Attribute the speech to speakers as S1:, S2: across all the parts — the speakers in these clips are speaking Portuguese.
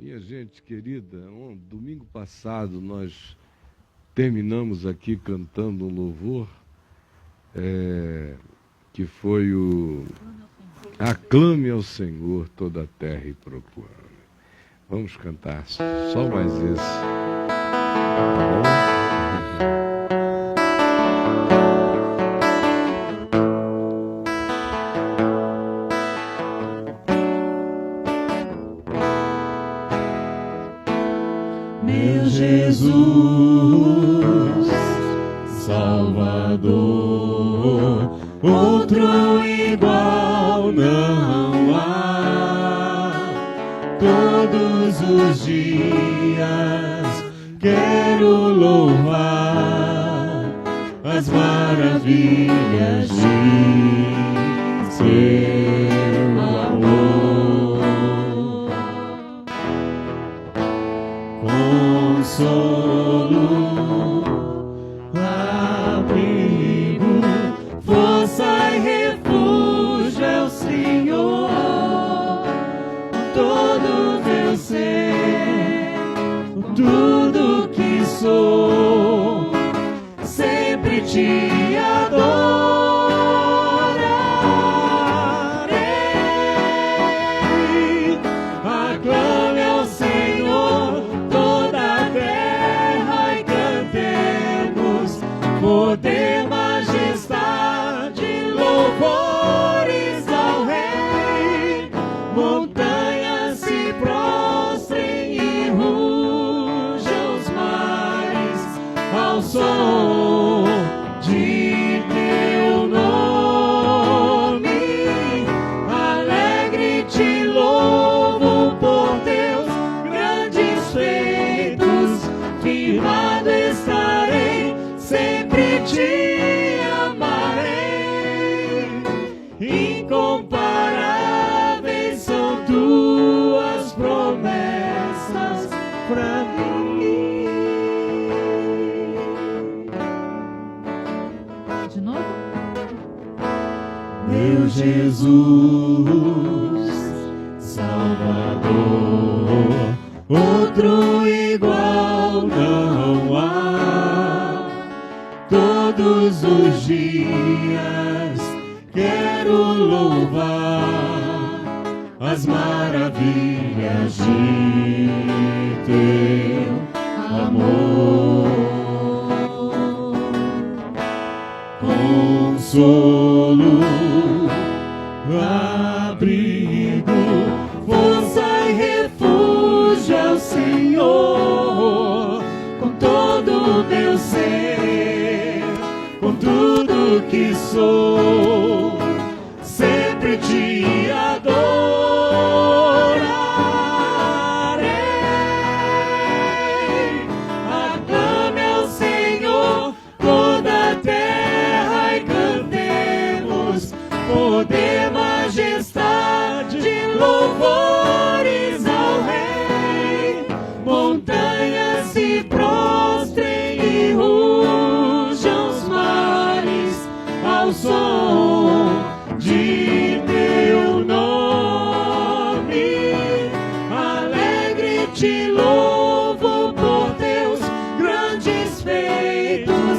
S1: Minha gente querida, domingo passado nós terminamos aqui cantando um louvor que foi o Aclame ao Senhor toda a terra e proclame. Vamos cantar só mais esse. Tá bom?
S2: Meu Jesus, Salvador, outro igual não há. Todos os dias quero louvar as maravilhas de seu amor. Consolo, abrigo, força e refúgio é o Senhor. Todo meu ser, tudo que sou, sempre te adorarei. Aclame ao Senhor poder, majestade, louvores ao Rei. Montanhas se prostrem e rujam os mares ao som de teu nome. Alegre te louvo por teus grandes feitos, firmado estarei, sempre te amarei. Incomparáveis são tuas promessas pra mim.
S3: De novo?
S2: Meu Jesus, Salvador, outro igual não há. Todos os dias quero louvar as maravilhas de teu amor. Consolo, abrigo, força e refúgio é o Senhor. Com todo o meu ser, com tudo que sou, sempre te adorarei. Aclame ao Senhor toda a terra e cantemos poder, majestade, louvores ao Rei. Montanhas se prostrem e rujam os mares ao som de teu nome. Alegre te louvo por teus grandes feitos,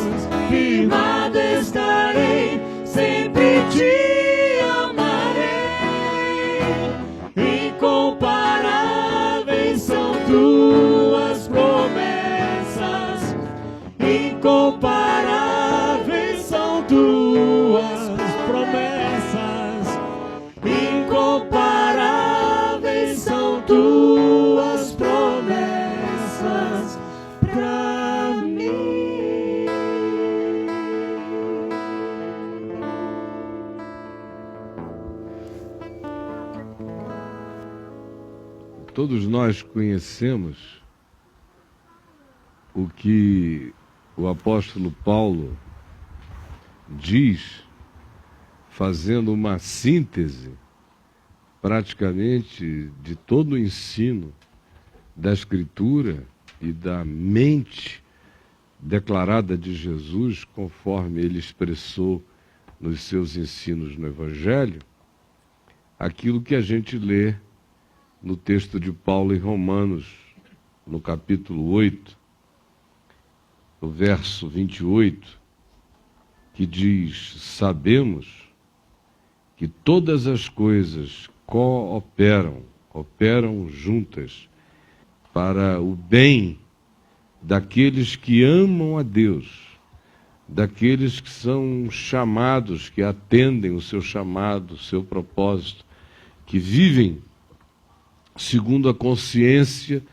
S2: firmado estarei, sempre te amarei. Incomparáveis são tuas promessas, incomparáveis são tuas promessas, incomparáveis são tuas promessas pra mim.
S1: Todos nós conhecemos o que o apóstolo Paulo diz, fazendo uma síntese praticamente de todo o ensino da Escritura e da mente declarada de Jesus, conforme ele expressou nos seus ensinos no Evangelho, aquilo que a gente lê no texto de Paulo em Romanos, no capítulo 8, o verso 28, que diz: sabemos que todas as coisas cooperam juntas para o bem daqueles que amam a Deus, daqueles que são chamados, que atendem o seu chamado, o seu propósito, que vivem segundo a consciência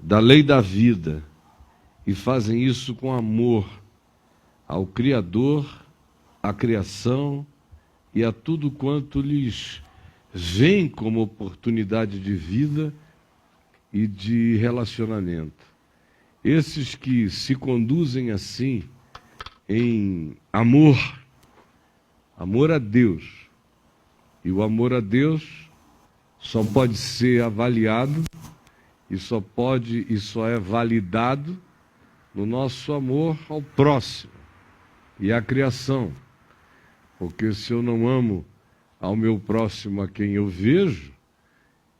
S1: da lei da vida e fazem isso com amor ao Criador, à criação e a tudo quanto lhes vem como oportunidade de vida e de relacionamento. Esses que se conduzem assim, em amor a Deus, e o amor a Deus só pode ser avaliado e só é validado no nosso amor ao próximo e à criação. Porque se eu não amo ao meu próximo a quem eu vejo,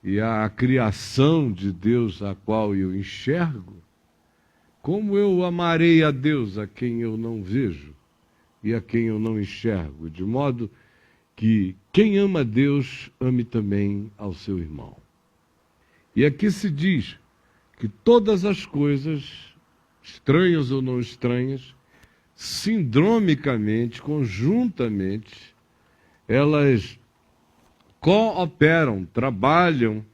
S1: e à criação de Deus a qual eu enxergo, como eu amarei a Deus a quem eu não vejo e a quem eu não enxergo? De modo que quem ama a Deus, ame também ao seu irmão. E aqui se diz que todas as coisas, estranhas ou não estranhas, sindromicamente, conjuntamente, elas cooperam, trabalham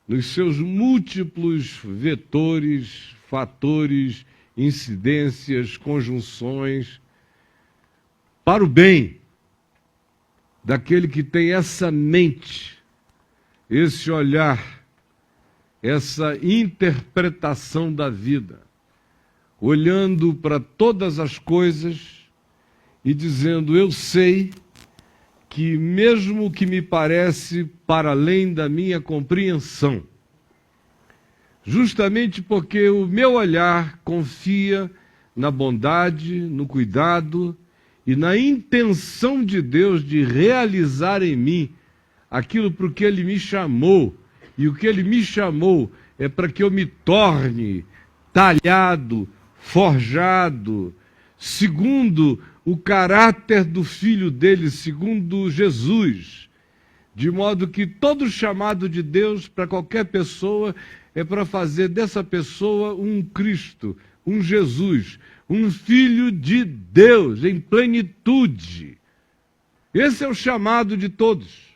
S1: nos seus múltiplos vetores, fatores, incidências, conjunções, para o bem daquele que tem essa mente, esse olhar, essa interpretação da vida, olhando para todas as coisas e dizendo: eu sei que mesmo o que me parece para além da minha compreensão, justamente porque o meu olhar confia na bondade, no cuidado e na intenção de Deus de realizar em mim aquilo para o que Ele me chamou. E o que Ele me chamou é para que eu me torne talhado, forjado, segundo o caráter do Filho dele, segundo Jesus. De modo que todo chamado de Deus para qualquer pessoa é para fazer dessa pessoa um Cristo, um Jesus, um Filho de Deus em plenitude. Esse é o chamado de todos.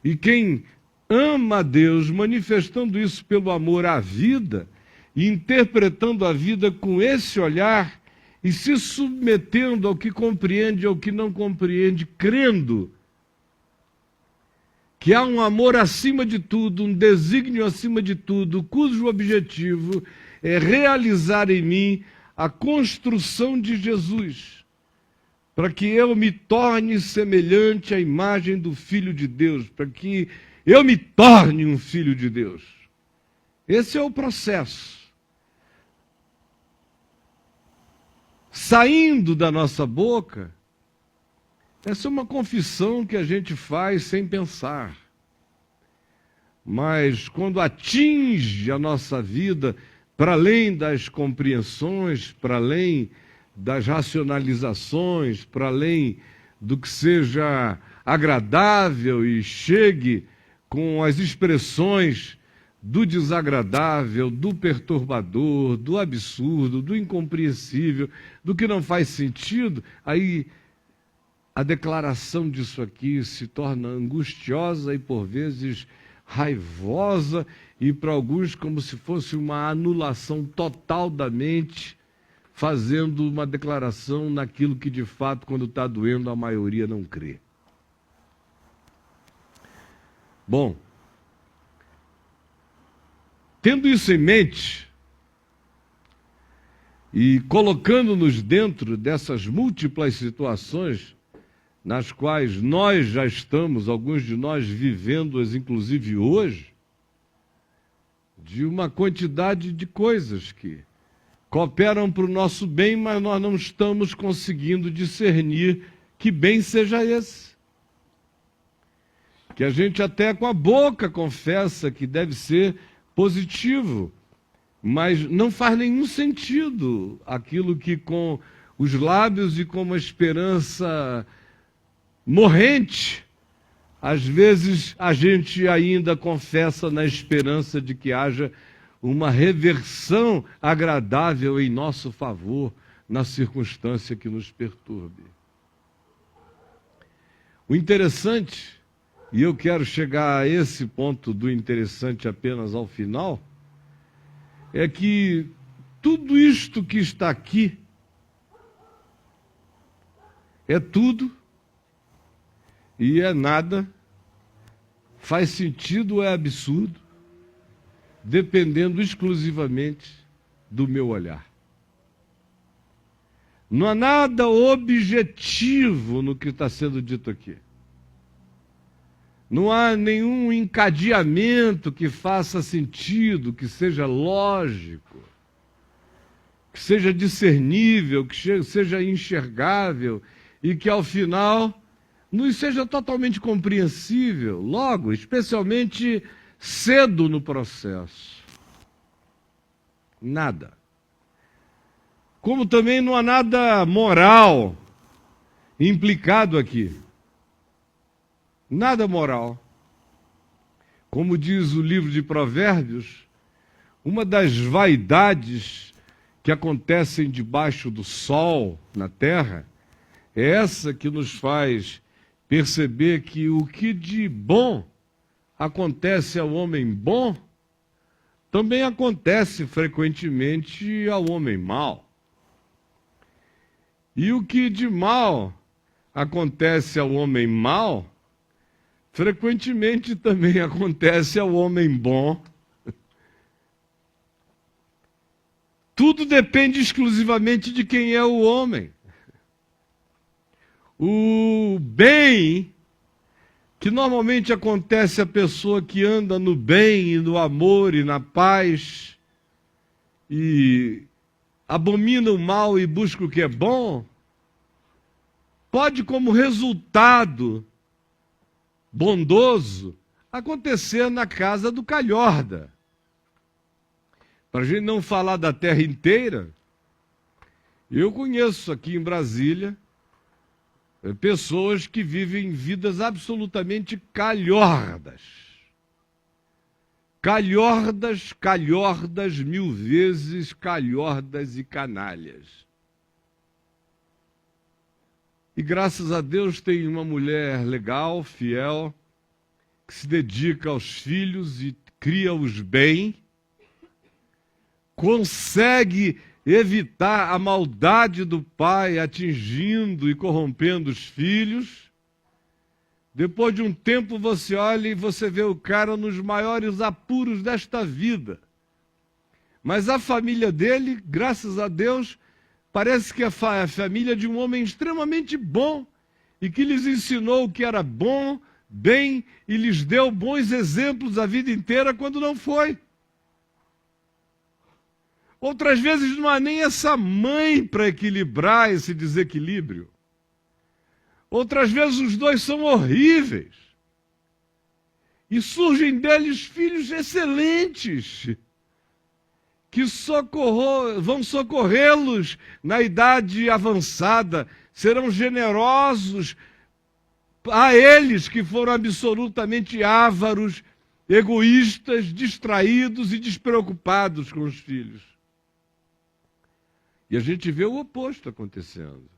S1: E quem ama a Deus, manifestando isso pelo amor à vida, e interpretando a vida com esse olhar, e se submetendo ao que compreende e ao que não compreende, crendo que há um amor acima de tudo, um desígnio acima de tudo, cujo objetivo é realizar em mim a construção de Jesus, para que eu me torne semelhante à imagem do Filho de Deus, para que eu me torne um filho de Deus. Esse é o processo. Saindo da nossa boca, essa é uma confissão que a gente faz sem pensar. Mas quando atinge a nossa vida, para além das compreensões, para além das racionalizações, para além do que seja agradável e chegue com as expressões do desagradável, do perturbador, do absurdo, do incompreensível, do que não faz sentido, aí a declaração disso aqui se torna angustiosa e por vezes raivosa, e para alguns como se fosse uma anulação total da mente, fazendo uma declaração naquilo que de fato, quando está doendo, a maioria não crê. Bom, tendo isso em mente e colocando-nos dentro dessas múltiplas situações nas quais nós já estamos, alguns de nós vivendo-as inclusive hoje, de uma quantidade de coisas que cooperam para o nosso bem, mas nós não estamos conseguindo discernir que bem seja esse. que a gente até com a boca confessa que deve ser positivo, mas não faz nenhum sentido aquilo que com os lábios e com uma esperança morrente, às vezes a gente ainda confessa na esperança de que haja uma reversão agradável em nosso favor na circunstância que nos perturbe. O interessante, e eu quero chegar a esse ponto do interessante apenas ao final, é que tudo isto que está aqui é tudo e é nada, faz sentido ou é absurdo, dependendo exclusivamente do meu olhar. Não há nada objetivo no que está sendo dito aqui. Não há nenhum encadeamento que faça sentido, que seja lógico, que seja discernível, que seja enxergável e que, ao final, nos seja totalmente compreensível, logo, especialmente cedo no processo. Nada. Como também não há nada moral implicado aqui. Nada moral. Como diz o livro de Provérbios, uma das vaidades que acontecem debaixo do sol na terra é essa que nos faz perceber que o que de bom acontece ao homem bom também acontece frequentemente ao homem mau. E o que de mal acontece ao homem mau frequentemente também acontece ao homem bom. Tudo depende exclusivamente de quem é o homem. O bem, que normalmente acontece à pessoa que anda no bem e no amor e na paz, e abomina o mal e busca o que é bom, pode, como resultado bondoso, acontecer na casa do calhorda. Para a gente não falar da terra inteira, eu conheço aqui em Brasília pessoas que vivem vidas absolutamente calhordas. Calhordas, calhordas, 1000 vezes calhordas e canalhas. E graças a Deus tem uma mulher legal, fiel, que se dedica aos filhos e cria-os bem, consegue evitar a maldade do pai atingindo e corrompendo os filhos. Depois de um tempo você olha e você vê o cara nos maiores apuros desta vida. Mas a família dele, graças a Deus, parece que é a família de um homem extremamente bom e que lhes ensinou o que era bom, bem e lhes deu bons exemplos a vida inteira quando não foi. Outras vezes não há nem essa mãe para equilibrar esse desequilíbrio. Outras vezes os dois são horríveis. E surgem deles filhos excelentes, que vão socorrê-los na idade avançada, serão generosos a eles que foram absolutamente ávaros, egoístas, distraídos e despreocupados com os filhos. E a gente vê o oposto acontecendo.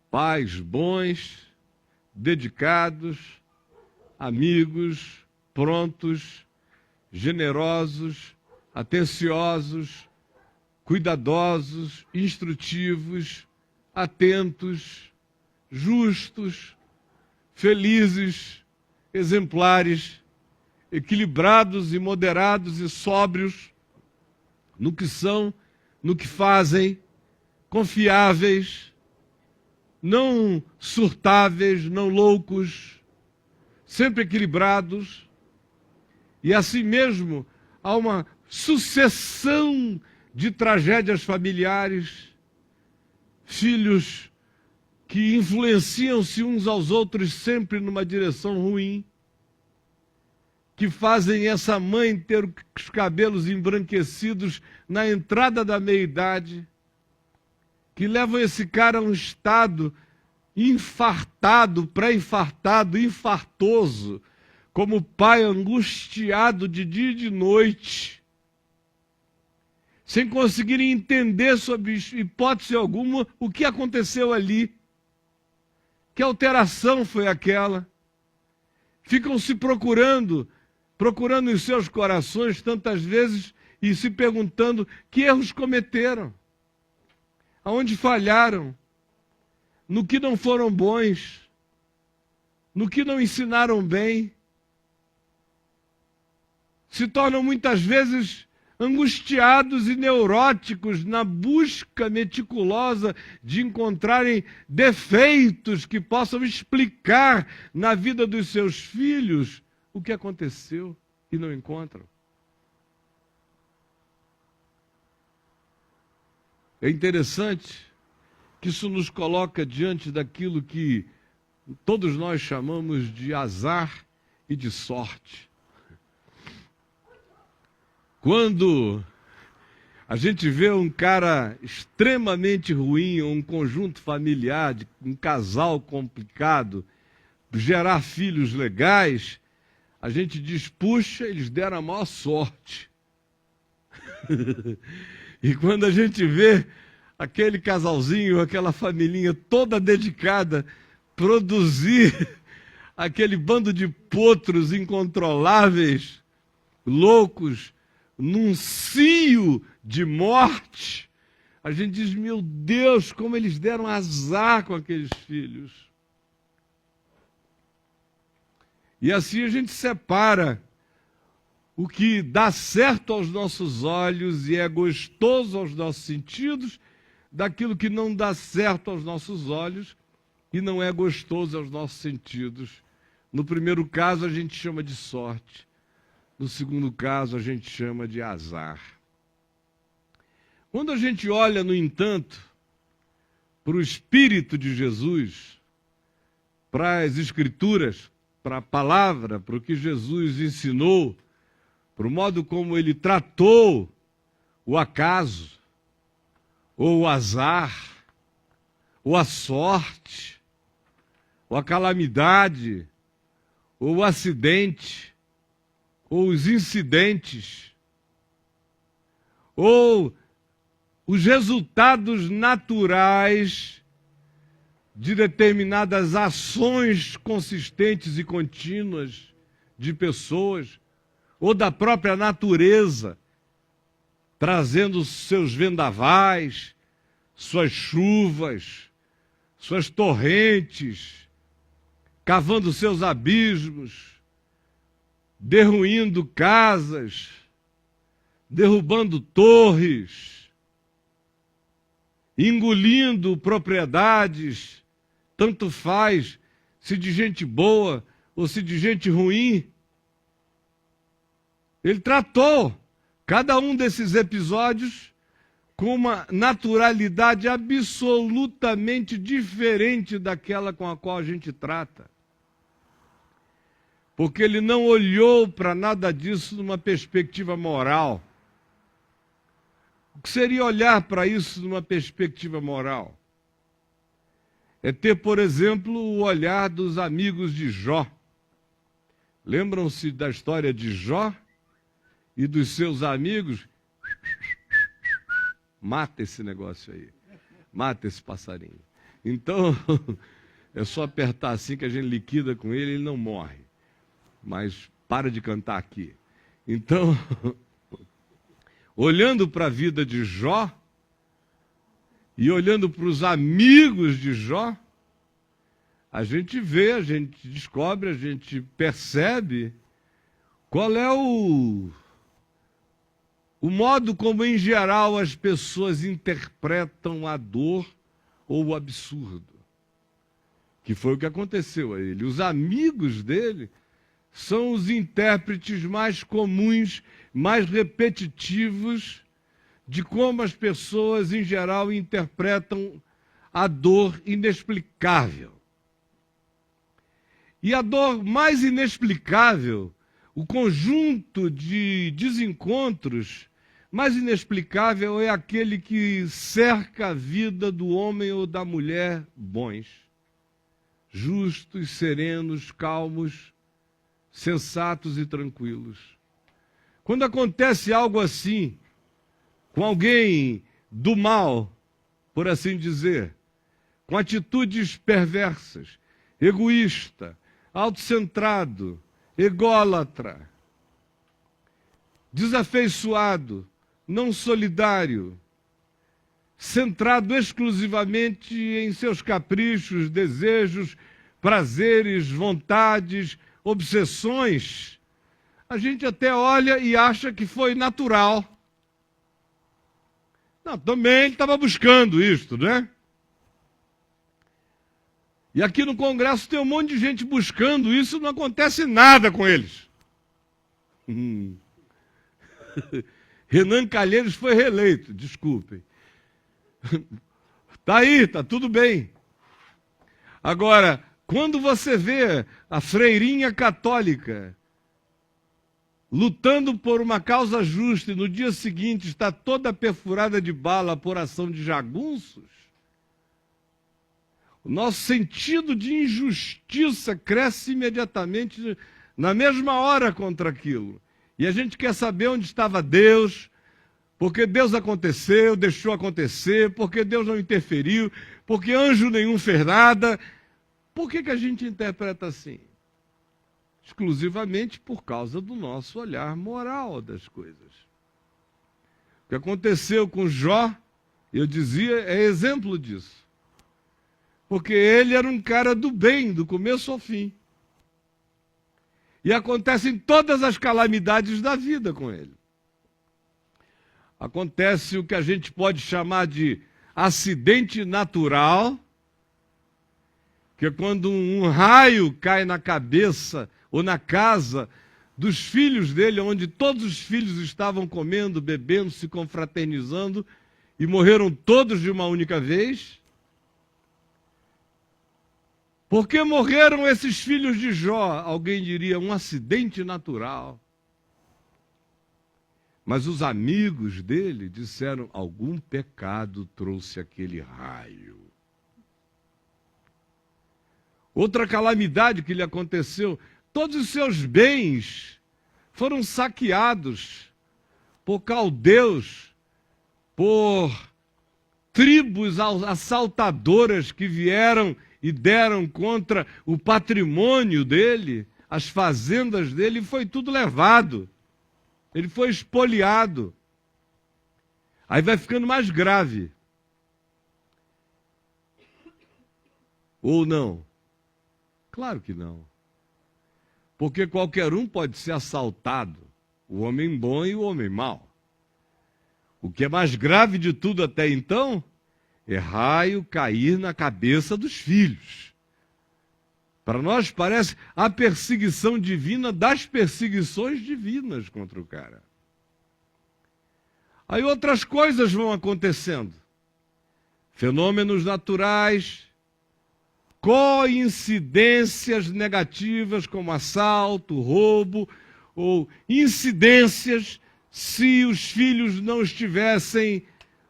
S1: Pais bons, dedicados, amigos, prontos, generosos, atenciosos, cuidadosos, instrutivos, atentos, justos, felizes, exemplares, equilibrados e moderados e sóbrios no que são, no que fazem, confiáveis, não surtáveis, não loucos, sempre equilibrados. E assim mesmo há uma sucessão de tragédias familiares, filhos que influenciam-se uns aos outros sempre numa direção ruim, que fazem essa mãe ter os cabelos embranquecidos na entrada da meia-idade, que levam esse cara a um estado infartado, pré-infartado, infartoso, como pai angustiado de dia e de noite, sem conseguirem entender sob hipótese alguma o que aconteceu ali. Que alteração foi aquela? Ficam se procurando em seus corações tantas vezes e se perguntando que erros cometeram, aonde falharam, no que não foram bons, no que não ensinaram bem. Se tornam muitas vezes angustiados e neuróticos na busca meticulosa de encontrarem defeitos que possam explicar na vida dos seus filhos o que aconteceu e não encontram. É interessante que isso nos coloca diante daquilo que todos nós chamamos de azar e de sorte. Quando a gente vê um cara extremamente ruim, um conjunto familiar, um casal complicado, gerar filhos legais, a gente diz, puxa, eles deram a maior sorte. E quando a gente vê aquele casalzinho, aquela familhinha toda dedicada, produzir aquele bando de potros incontroláveis, loucos, num cio de morte, a gente diz, meu Deus, como eles deram azar com aqueles filhos. E assim a gente separa o que dá certo aos nossos olhos e é gostoso aos nossos sentidos, daquilo que não dá certo aos nossos olhos e não é gostoso aos nossos sentidos. No primeiro caso a gente chama de sorte. No segundo caso, a gente chama de azar. Quando a gente olha, no entanto, para o Espírito de Jesus, para as Escrituras, para a palavra, para o que Jesus ensinou, para o modo como ele tratou o acaso, ou o azar, ou a sorte, ou a calamidade, ou o acidente, ou os incidentes, ou os resultados naturais de determinadas ações consistentes e contínuas de pessoas, ou da própria natureza, trazendo seus vendavais, suas chuvas, suas torrentes, cavando seus abismos, derruindo casas, derrubando torres, engolindo propriedades, tanto faz se de gente boa ou se de gente ruim. Ele tratou cada um desses episódios com uma naturalidade absolutamente diferente daquela com a qual a gente trata. Porque ele não olhou para nada disso numa perspectiva moral. O que seria olhar para isso numa perspectiva moral? É ter, por exemplo, o olhar dos amigos de Jó. Lembram-se da história de Jó e dos seus amigos? Mata esse negócio aí. Mata esse passarinho. Então, é só apertar assim que a gente liquida com ele, ele não morre. Mas para de cantar aqui. Então, olhando para a vida de Jó e olhando para os amigos de Jó, a gente vê, a gente descobre, a gente percebe qual é o modo como, em geral, as pessoas interpretam a dor ou o absurdo. Que foi o que aconteceu a ele. Os amigos dele são os intérpretes mais comuns, mais repetitivos de como as pessoas, em geral, interpretam a dor inexplicável. E a dor mais inexplicável, o conjunto de desencontros mais inexplicável é aquele que cerca a vida do homem ou da mulher bons, justos, serenos, calmos, sensatos e tranquilos. Quando acontece algo assim, com alguém do mal, por assim dizer, com atitudes perversas, egoísta, autocentrado, ególatra, desafeiçoado, não solidário, centrado exclusivamente em seus caprichos, desejos, prazeres, vontades, obsessões, a gente até olha e acha que foi natural. Não, também ele estava buscando isto, né? E aqui no Congresso tem um monte de gente buscando isso, não acontece nada com eles. Renan Calheiros foi reeleito, desculpem. Está aí, está tudo bem. Agora, quando você vê a freirinha católica lutando por uma causa justa e no dia seguinte está toda perfurada de bala por ação de jagunços, o nosso sentido de injustiça cresce imediatamente na mesma hora contra aquilo. E a gente quer saber onde estava Deus, porque Deus aconteceu, deixou acontecer, porque Deus não interferiu, porque anjo nenhum fez nada. Por que a gente interpreta assim? Exclusivamente por causa do nosso olhar moral das coisas. O que aconteceu com Jó, eu dizia, é exemplo disso. Porque ele era um cara do bem, do começo ao fim. E acontecem todas as calamidades da vida com ele. Acontece o que a gente pode chamar de acidente natural, que é quando um raio cai na cabeça ou na casa dos filhos dele, onde todos os filhos estavam comendo, bebendo, se confraternizando, e morreram todos de uma única vez. Por que morreram esses filhos de Jó? Alguém diria, um acidente natural. Mas os amigos dele disseram, algum pecado trouxe aquele raio. Outra calamidade que lhe aconteceu, todos os seus bens foram saqueados por caldeus, por tribos assaltadoras que vieram e deram contra o patrimônio dele, as fazendas dele, e foi tudo levado. Ele foi espoliado. Aí vai ficando mais grave. Ou não? Claro que não. Porque qualquer um pode ser assaltado, o homem bom e o homem mau. O que é mais grave de tudo até então é raio cair na cabeça dos filhos. Para nós parece a perseguição divina das perseguições divinas contra o cara. Aí outras coisas vão acontecendo. Fenômenos naturais, coincidências negativas como assalto, roubo, ou incidências se os filhos não estivessem,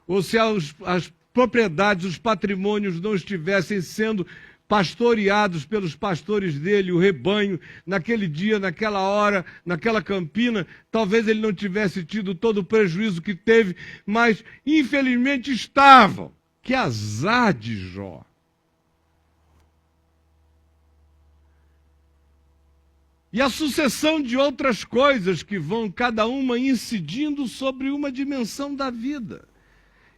S1: ou se as propriedades, os patrimônios não estivessem sendo pastoreados pelos pastores dele, o rebanho, naquele dia, naquela hora, naquela campina, talvez ele não tivesse tido todo o prejuízo que teve, mas infelizmente estavam. Que azar de Jó. E a sucessão de outras coisas que vão cada uma incidindo sobre uma dimensão da vida.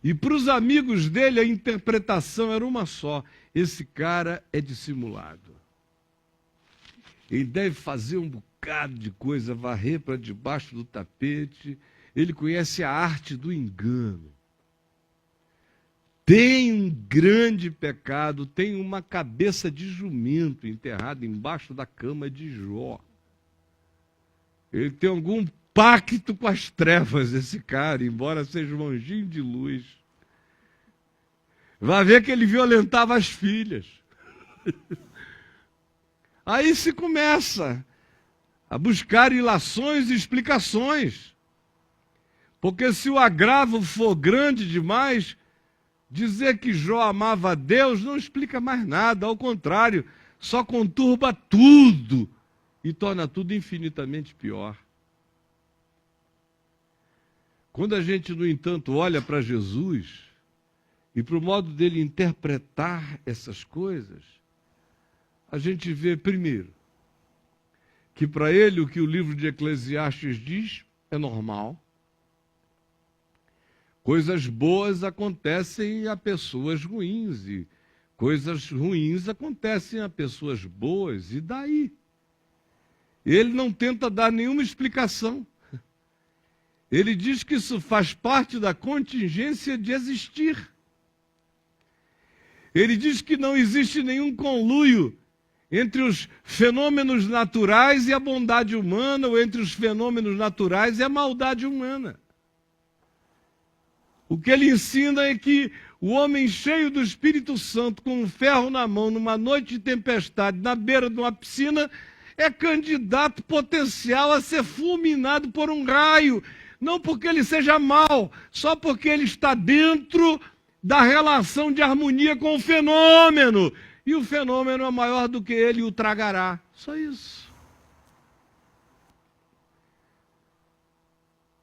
S1: E para os amigos dele a interpretação era uma só. Esse cara é dissimulado. Ele deve fazer um bocado de coisa, varrer para debaixo do tapete. Ele conhece a arte do engano. Tem um grande pecado, tem uma cabeça de jumento enterrada embaixo da cama de Jó. Ele tem algum pacto com as trevas, esse cara, embora seja um anjinho de luz. Vai ver que ele violentava as filhas. Aí se começa a buscar ilações e explicações. Porque se o agravo for grande demais, dizer que Jó amava a Deus não explica mais nada, ao contrário, só conturba tudo e torna tudo infinitamente pior. Quando a gente, no entanto, olha para Jesus e para o modo dele interpretar essas coisas, a gente vê, primeiro, que para ele o que o livro de Eclesiastes diz é normal. Coisas boas acontecem a pessoas ruins e coisas ruins acontecem a pessoas boas, e daí? Ele não tenta dar nenhuma explicação. Ele diz que isso faz parte da contingência de existir. Ele diz que não existe nenhum conluio entre os fenômenos naturais e a bondade humana, ou entre os fenômenos naturais e a maldade humana. O que ele ensina é que o homem cheio do Espírito Santo, com um ferro na mão, numa noite de tempestade, na beira de uma piscina, é candidato potencial a ser fulminado por um raio. Não porque ele seja mau, só porque ele está dentro da relação de harmonia com o fenômeno. E o fenômeno é maior do que ele e o tragará. Só isso.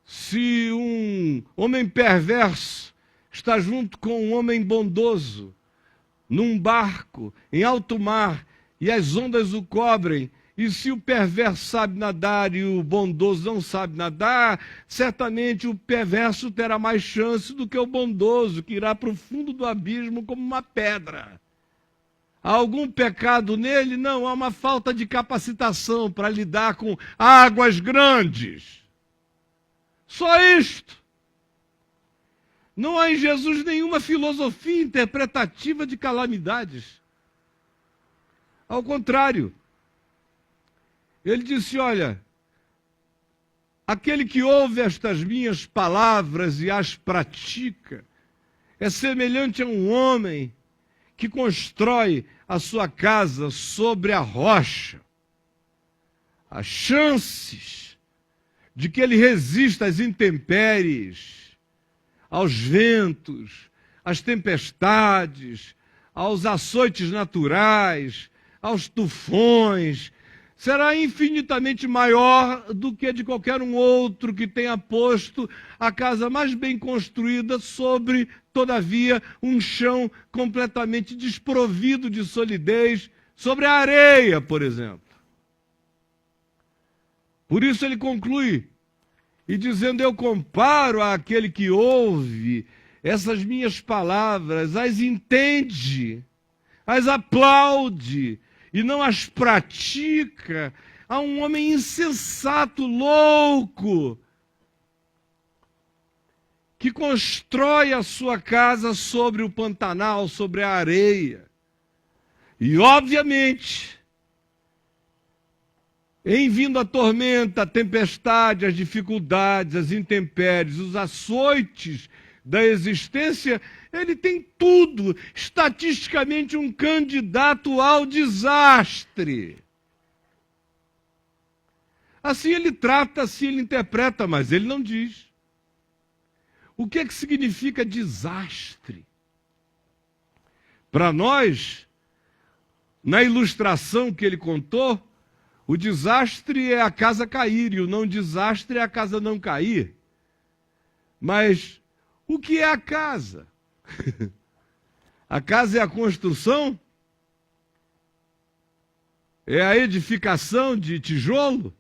S1: Se um homem perverso está junto com um homem bondoso, num barco, em alto mar, e as ondas o cobrem, e se o perverso sabe nadar e o bondoso não sabe nadar, certamente o perverso terá mais chance do que o bondoso, que irá para o fundo do abismo como uma pedra. Há algum pecado nele? Não, há uma falta de capacitação para lidar com águas grandes. Só isto. Não há em Jesus nenhuma filosofia interpretativa de calamidades. Ao contrário, ele disse, olha, aquele que ouve estas minhas palavras e as pratica é semelhante a um homem que constrói a sua casa sobre a rocha. As chances de que ele resista às intempéries, aos ventos, às tempestades, aos açoites naturais, aos tufões, será infinitamente maior do que a de qualquer um outro que tenha posto a casa mais bem construída sobre, todavia, um chão completamente desprovido de solidez, sobre a areia, por exemplo. Por isso ele conclui, e dizendo, eu comparo àquele que ouve essas minhas palavras, as entende, as aplaude, e não as pratica, a um homem insensato, louco, que constrói a sua casa sobre o Pantanal, sobre a areia. E, obviamente, em vindo a tormenta, a tempestade, as dificuldades, as intempéries, os açoites da existência, ele tem tudo, estatisticamente um candidato ao desastre. Assim ele trata, assim ele interpreta, mas ele não diz. O que é que significa desastre? Para nós, na ilustração que ele contou, o desastre é a casa cair e o não desastre é a casa não cair. Mas o que é a casa? A casa é a construção? É a edificação de tijolo?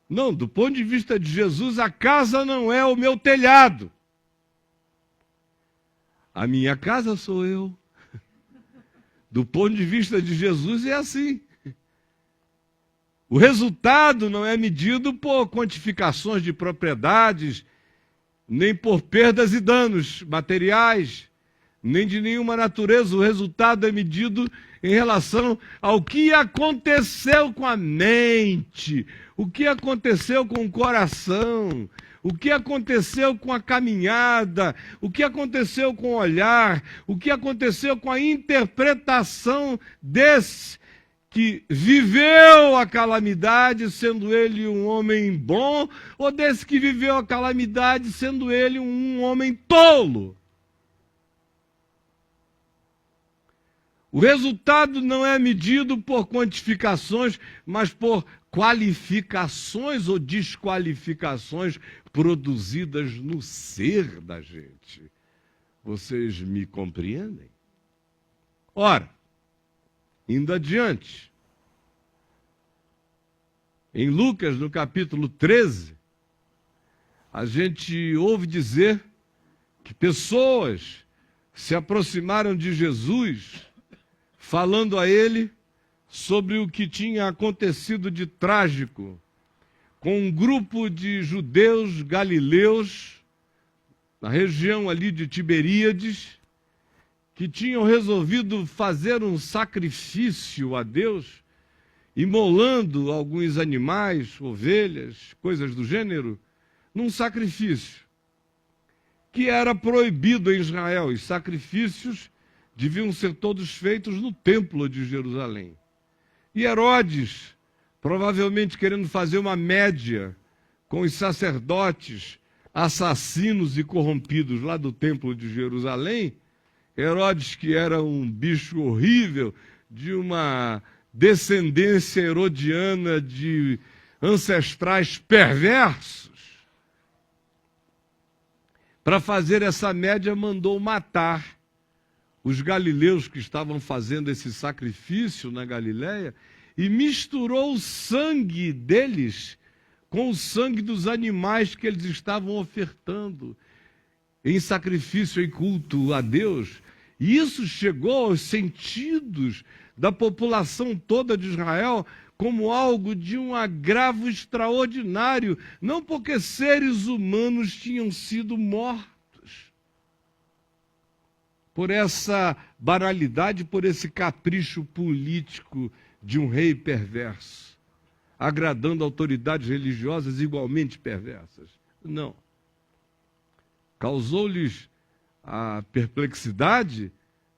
S1: Não, do ponto de vista de Jesus, a casa não é o meu telhado. A minha casa sou eu. Do ponto de vista de Jesus é assim. O resultado não é medido por quantificações de propriedades, nem por perdas e danos materiais, nem de nenhuma natureza. O resultado é medido em relação ao que aconteceu com a mente, o que aconteceu com o coração, o que aconteceu com a caminhada, o que aconteceu com o olhar, o que aconteceu com a interpretação desse que viveu a calamidade, sendo ele um homem bom, ou desse que viveu a calamidade, sendo ele um homem tolo. O resultado não é medido por quantificações, mas por qualificações ou desqualificações produzidas no ser da gente. Vocês me compreendem? Ora, indo adiante, em Lucas, no capítulo 13, a gente ouve dizer que pessoas se aproximaram de Jesus, falando a ele sobre o que tinha acontecido de trágico com um grupo de judeus galileus, na região ali de Tiberíades, que tinham resolvido fazer um sacrifício a Deus, imolando alguns animais, ovelhas, coisas do gênero, num sacrifício que era proibido em Israel. Os sacrifícios deviam ser todos feitos no templo de Jerusalém. E Herodes, provavelmente querendo fazer uma média com os sacerdotes assassinos e corrompidos lá do templo de Jerusalém, Herodes, que era um bicho horrível, de uma descendência herodiana de ancestrais perversos, para fazer essa média, mandou matar os galileus que estavam fazendo esse sacrifício na Galileia e misturou o sangue deles com o sangue dos animais que eles estavam ofertando em sacrifício e culto a Deus. E isso chegou aos sentidos da população toda de Israel como algo de um agravo extraordinário, não porque seres humanos tinham sido mortos por essa banalidade, por esse capricho político de um rei perverso, agradando autoridades religiosas igualmente perversas. Não. Causou-lhes a perplexidade,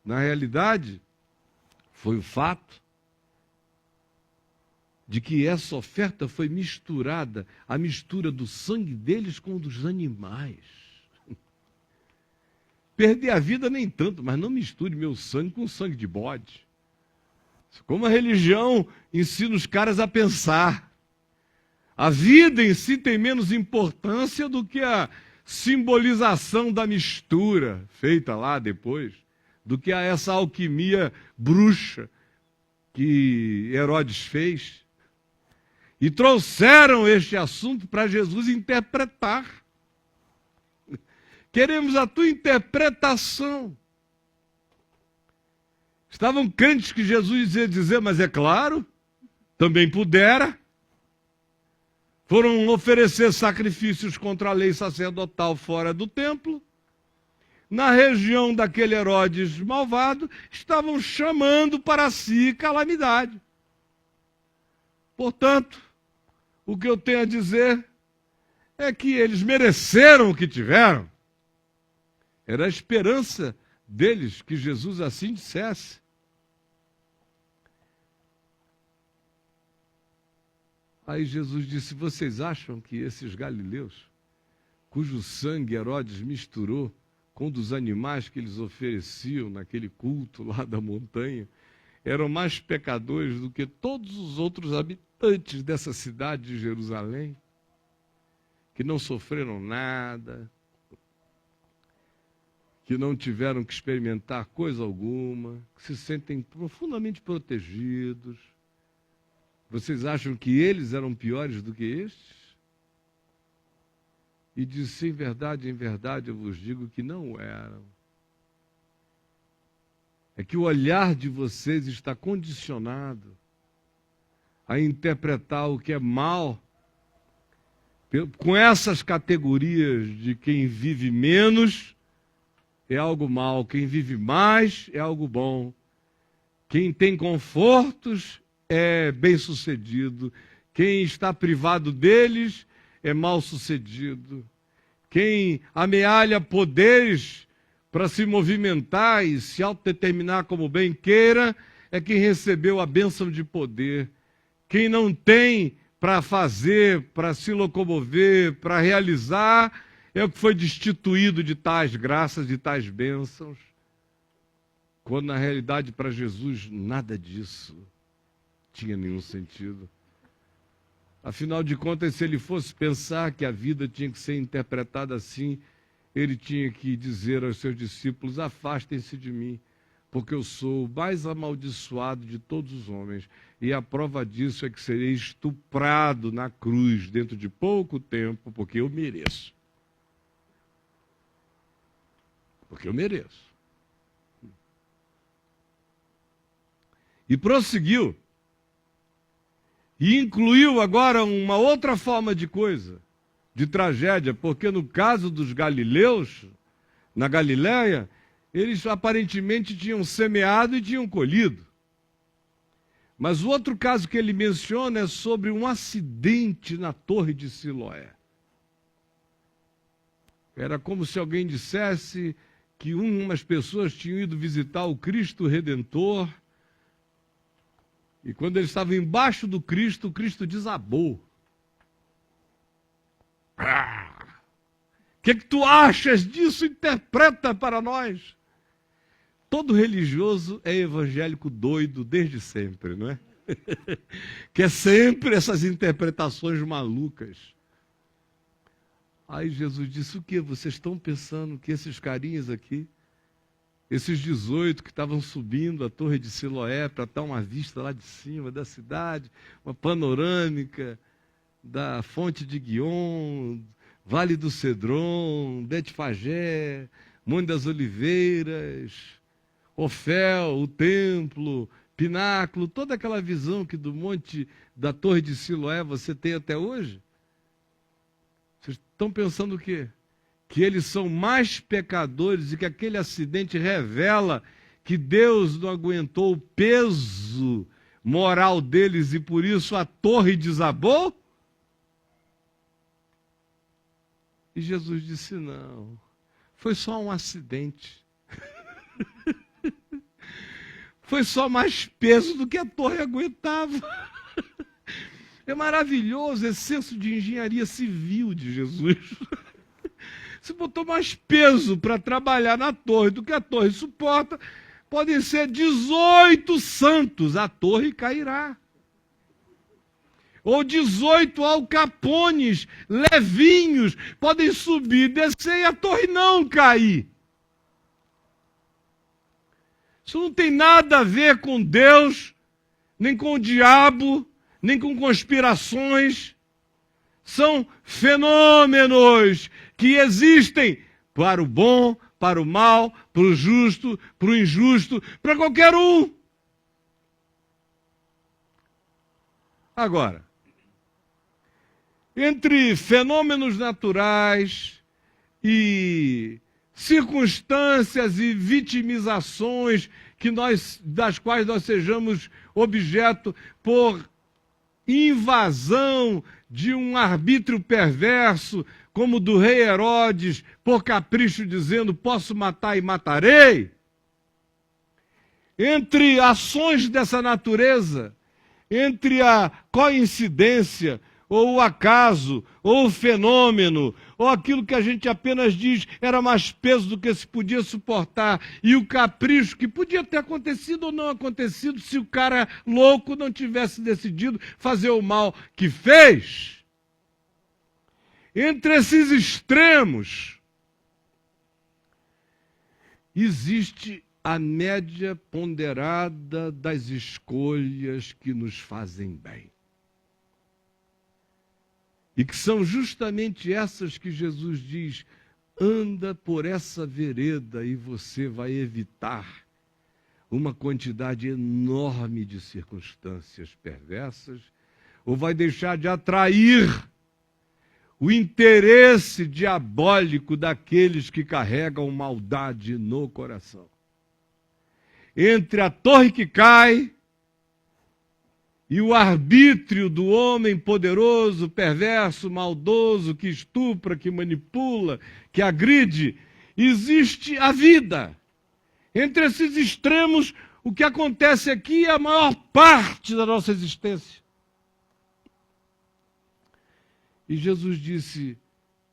S1: na realidade, foi o fato de que essa oferta foi misturada, a mistura do sangue deles com o dos animais. Perder a vida nem tanto, mas não misture meu sangue com o sangue de bode. Como a religião ensina os caras a pensar. A vida em si tem menos importância do que a simbolização da mistura feita lá depois, do que a essa alquimia bruxa que Herodes fez. E trouxeram este assunto para Jesus interpretar. Queremos a tua interpretação. Estavam crentes que Jesus ia dizer, mas é claro, também pudera. Foram oferecer sacrifícios contra a lei sacerdotal fora do templo. Na região daquele Herodes malvado, estavam chamando para si calamidade. Portanto, o que eu tenho a dizer é que eles mereceram o que tiveram. Era a esperança deles que Jesus assim dissesse. Aí Jesus disse, vocês acham que esses galileus, cujo sangue Herodes misturou com o dos animais que eles ofereciam naquele culto lá da montanha, eram mais pecadores do que todos os outros habitantes dessa cidade de Jerusalém, que não sofreram nada, que não tiveram que experimentar coisa alguma, que se sentem profundamente protegidos? Vocês acham que eles eram piores do que estes? E disse, em verdade, eu vos digo que não eram. É que o olhar de vocês está condicionado a interpretar o que é mal com essas categorias de quem vive menos é algo mal, quem vive mais é algo bom, quem tem confortos é bem-sucedido, quem está privado deles é mal-sucedido. quem amealha poderes para se movimentar e se autodeterminar como bem queira, é quem recebeu a bênção de poder. Quem não tem para fazer, para se locomover, para realizar, é o que foi destituído de tais graças, de tais bênçãos. Quando, na realidade, para Jesus, nada disso tinha nenhum sentido. Afinal de contas, se ele fosse pensar que a vida tinha que ser interpretada assim, ele tinha que dizer aos seus discípulos: afastem-se de mim, porque eu sou o mais amaldiçoado de todos os homens. E a prova disso é que serei estuprado na cruz dentro de pouco tempo, porque eu mereço. Porque eu mereço. E prosseguiu. E incluiu agora uma outra forma de coisa, de tragédia, porque no caso dos galileus, na Galiléia, eles aparentemente tinham semeado e tinham colhido. Mas o outro caso que ele menciona é sobre um acidente na Torre de Siloé. Era como se alguém dissesse que umas pessoas tinham ido visitar o Cristo Redentor, e quando eles estavam embaixo do Cristo, o Cristo desabou. O que tu achas disso? Interpreta para nós. Todo religioso é evangélico doido desde sempre, não é? Que é sempre essas interpretações malucas. Aí Jesus disse: o que? Vocês estão pensando que esses carinhas aqui, esses 18 que estavam subindo a Torre de Siloé para dar uma vista lá de cima da cidade, uma panorâmica da Fonte de Guion, Vale do Cedron, Betfagé, Monte das Oliveiras, Ofel, o templo, pináculo, toda aquela visão que do monte da Torre de Siloé você tem até hoje? Vocês estão pensando o quê? Que eles são mais pecadores e que aquele acidente revela que Deus não aguentou o peso moral deles e por isso a torre desabou? E Jesus disse: não, foi só um acidente. Foi só mais peso do que a torre aguentava. É maravilhoso esse senso de engenharia civil de Jesus. Se botou mais peso para trabalhar na torre do que a torre suporta, podem ser 18 santos, a torre cairá. Ou 18 alcapones, levinhos, podem subir, descer e a torre não cair. Isso não tem nada a ver com Deus, nem com o diabo, nem com conspirações. São fenômenos que existem para o bom, para o mal, para o justo, para o injusto, para qualquer um. Agora, entre fenômenos naturais e circunstâncias e vitimizações das quais nós sejamos objeto por invasão de um arbítrio perverso, como o do rei Herodes, por capricho dizendo: posso matar e matarei. Entre ações dessa natureza, entre a coincidência, ou o acaso, ou o fenômeno, ou aquilo que a gente apenas diz era mais peso do que se podia suportar, e o capricho que podia ter acontecido ou não acontecido se o cara louco não tivesse decidido fazer o mal que fez. Entre esses extremos, existe a média ponderada das escolhas que nos fazem bem. E que são justamente essas que Jesus diz: anda por essa vereda e você vai evitar uma quantidade enorme de circunstâncias perversas, ou vai deixar de atrair o interesse diabólico daqueles que carregam maldade no coração. Entre a torre que cai e o arbítrio do homem poderoso, perverso, maldoso, que estupra, que manipula, que agride, existe a vida. Entre esses extremos, o que acontece aqui é a maior parte da nossa existência. E Jesus disse,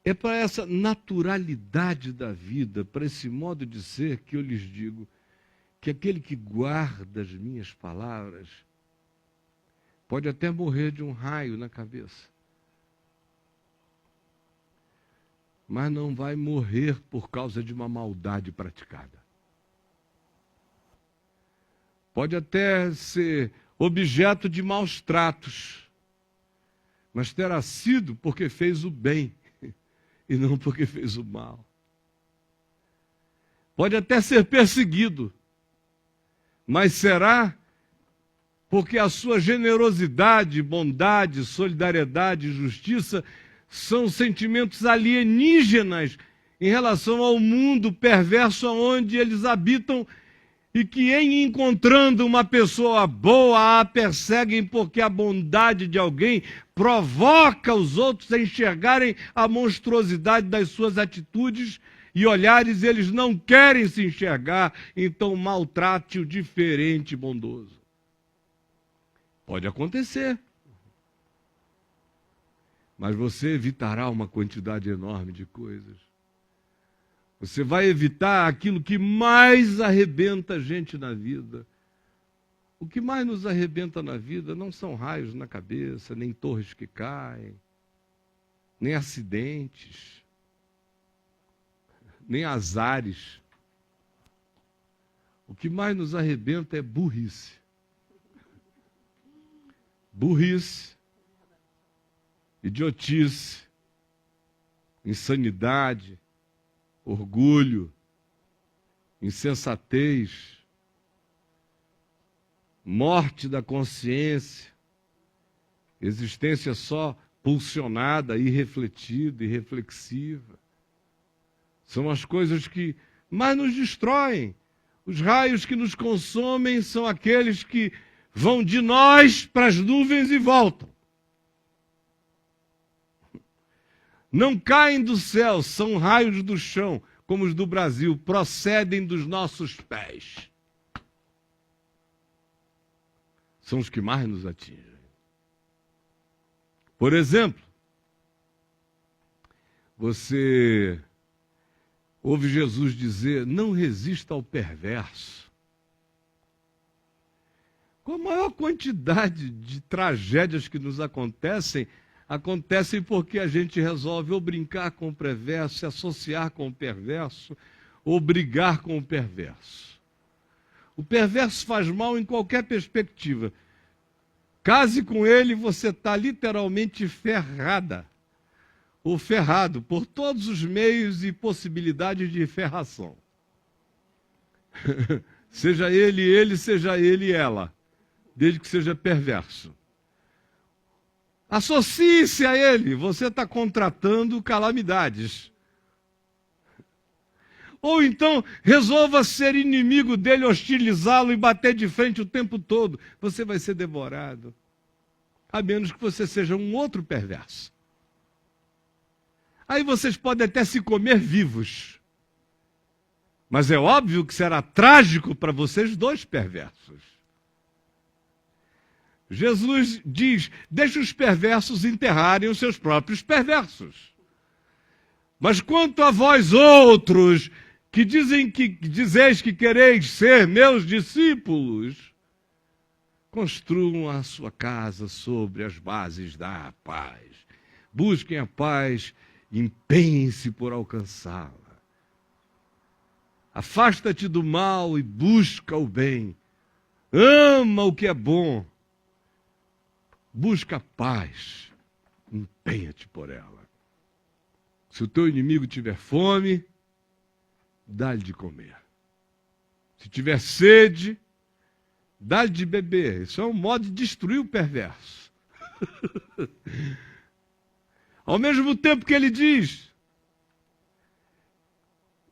S1: é para essa naturalidade da vida, para esse modo de ser, que eu lhes digo que aquele que guarda as minhas palavras pode até morrer de um raio na cabeça, mas não vai morrer por causa de uma maldade praticada. Pode até ser objeto de maus tratos, mas terá sido porque fez o bem e não porque fez o mal. Pode até ser perseguido, mas será porque a sua generosidade, bondade, solidariedade e justiça são sentimentos alienígenas em relação ao mundo perverso onde eles habitam, e que, em encontrando uma pessoa boa, a perseguem porque a bondade de alguém provoca os outros a enxergarem a monstruosidade das suas atitudes e olhares, eles não querem se enxergar, então maltrate o diferente bondoso. Pode acontecer, mas você evitará uma quantidade enorme de coisas. Você vai evitar aquilo que mais arrebenta a gente na vida. O que mais nos arrebenta na vida não são raios na cabeça, nem torres que caem, nem acidentes, nem azares. O que mais nos arrebenta é burrice. Burrice, idiotice, insanidade, orgulho, insensatez, morte da consciência, existência só pulsionada, irrefletida, irreflexiva. São as coisas que mais nos destroem. Os raios que nos consomem são aqueles que vão de nós para as nuvens e voltam. Não caem do céu, são raios do chão, como os do Brasil, procedem dos nossos pés. São os que mais nos atingem. Por exemplo, você ouve Jesus dizer, não resista ao perverso. Com a maior quantidade de tragédias que nos acontecem porque a gente resolve ou brincar com o perverso, se associar com o perverso, ou brigar com o perverso. O perverso faz mal em qualquer perspectiva. Case com ele, você está literalmente ferrada, ou ferrado, por todos os meios e possibilidades de ferração. Seja ele, seja ele ela, desde que seja perverso. Associe-se a ele, você está contratando calamidades. Ou então, resolva ser inimigo dele, hostilizá-lo e bater de frente o tempo todo. Você vai ser devorado. A menos que você seja um outro perverso. Aí vocês podem até se comer vivos. Mas é óbvio que será trágico para vocês dois perversos. Jesus diz, deixa os perversos enterrarem os seus próprios perversos. Mas quanto a vós outros, que dizeis que quereis ser meus discípulos, construam a sua casa sobre as bases da paz. Busquem a paz, empenhem-se por alcançá-la. Afasta-te do mal e busca o bem. Ama o que é bom. Busca a paz, empenha-te por ela. Se o teu inimigo tiver fome, dá-lhe de comer. Se tiver sede, dá-lhe de beber. Isso é um modo de destruir o perverso. Ao mesmo tempo que ele diz,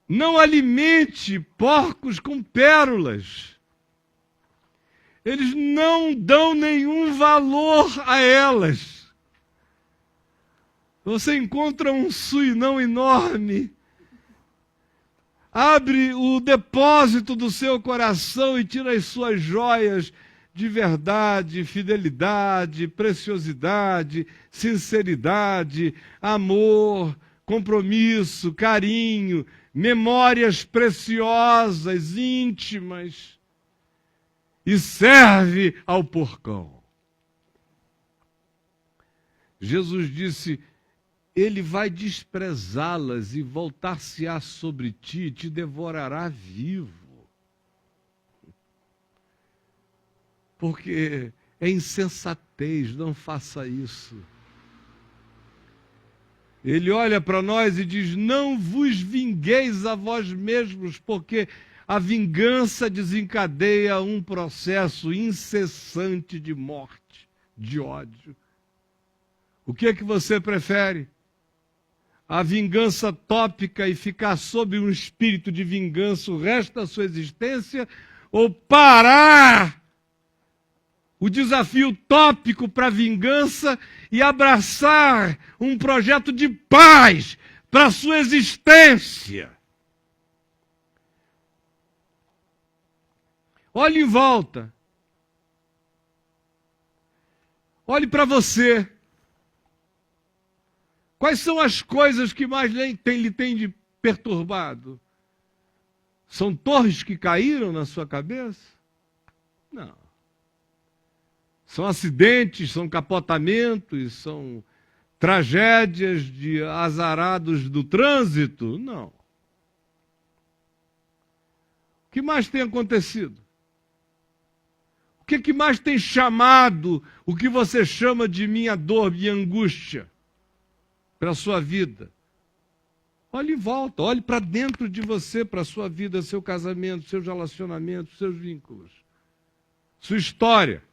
S1: não alimente porcos com pérolas. eles não dão nenhum valor a elas. Você encontra um suinão enorme, abre o depósito do seu coração e tira as suas joias de verdade, fidelidade, preciosidade, sinceridade, amor, compromisso, carinho, memórias preciosas, íntimas, e serve ao porcão. Jesus disse: ele vai desprezá-las e voltar-se-á sobre ti e te devorará vivo. Porque é insensatez, não faça isso. Ele olha para nós e diz: não vos vingueis a vós mesmos, porque a vingança desencadeia um processo incessante de morte, de ódio. O que é que você prefere? A vingança tópica e ficar sob um espírito de vingança o resto da sua existência? Ou parar o desafio tópico para a vingança e abraçar um projeto de paz para a sua existência? Olhe em volta. Olhe para você. Quais são as coisas que mais lhe tem de perturbado? São torres que caíram na sua cabeça? Não. São acidentes, são capotamentos, são tragédias de azarados do trânsito? Não. O que mais tem acontecido? O que mais tem chamado o que você chama de minha dor, minha angústia para a sua vida? Olhe em volta, olhe para dentro de você, para a sua vida, seu casamento, seus relacionamentos, seus vínculos, sua história.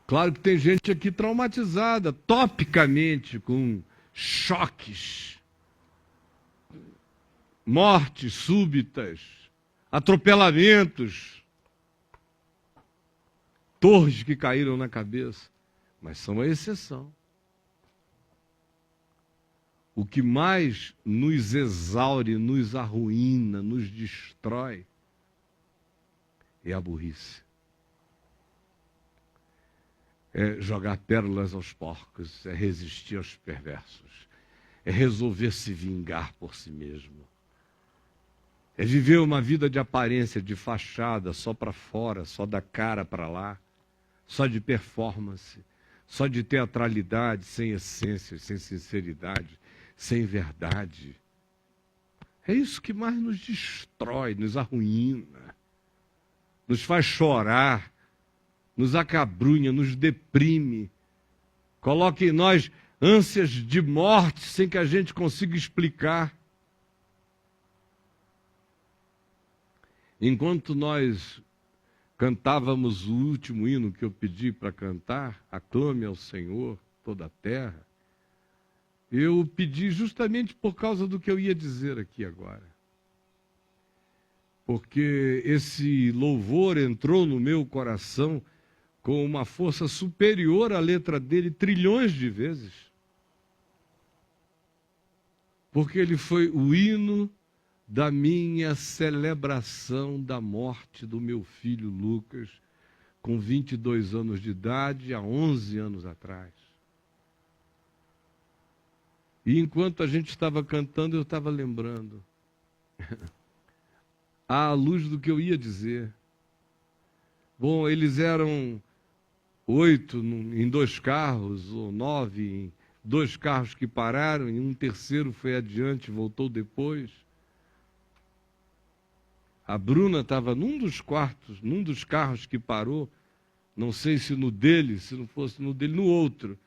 S1: Claro que tem gente aqui traumatizada, topicamente, com choques, mortes súbitas, atropelamentos, torres que caíram na cabeça, mas são a exceção. O que mais nos exaure, nos arruína, nos destrói é a burrice. É jogar pérolas aos porcos, é resistir aos perversos, é resolver se vingar por si mesmo. É viver uma vida de aparência, de fachada, só para fora, só da cara para lá, só de performance, só de teatralidade, sem essência, sem sinceridade, sem verdade. É isso que mais nos destrói, nos arruína, nos faz chorar, nos acabrunha, nos deprime, coloca em nós ânsias de morte sem que a gente consiga explicar. Enquanto nós cantávamos o último hino que eu pedi para cantar, aclame ao Senhor toda a terra, eu pedi justamente por causa do que eu ia dizer aqui agora. Porque esse louvor entrou no meu coração com uma força superior à letra dele trilhões de vezes. Porque ele foi o hino da minha celebração da morte do meu filho Lucas, com 22 anos de idade, há 11 anos atrás. E enquanto a gente estava cantando, eu estava lembrando, à luz do que eu ia dizer. Bom, eles eram 8 em 2 carros, ou 9 em 2 carros que pararam, e um terceiro foi adiante, voltou depois. A Bruna estava num dos quartos, num dos carros que parou, não sei se no dele, se não fosse no dele, no outro,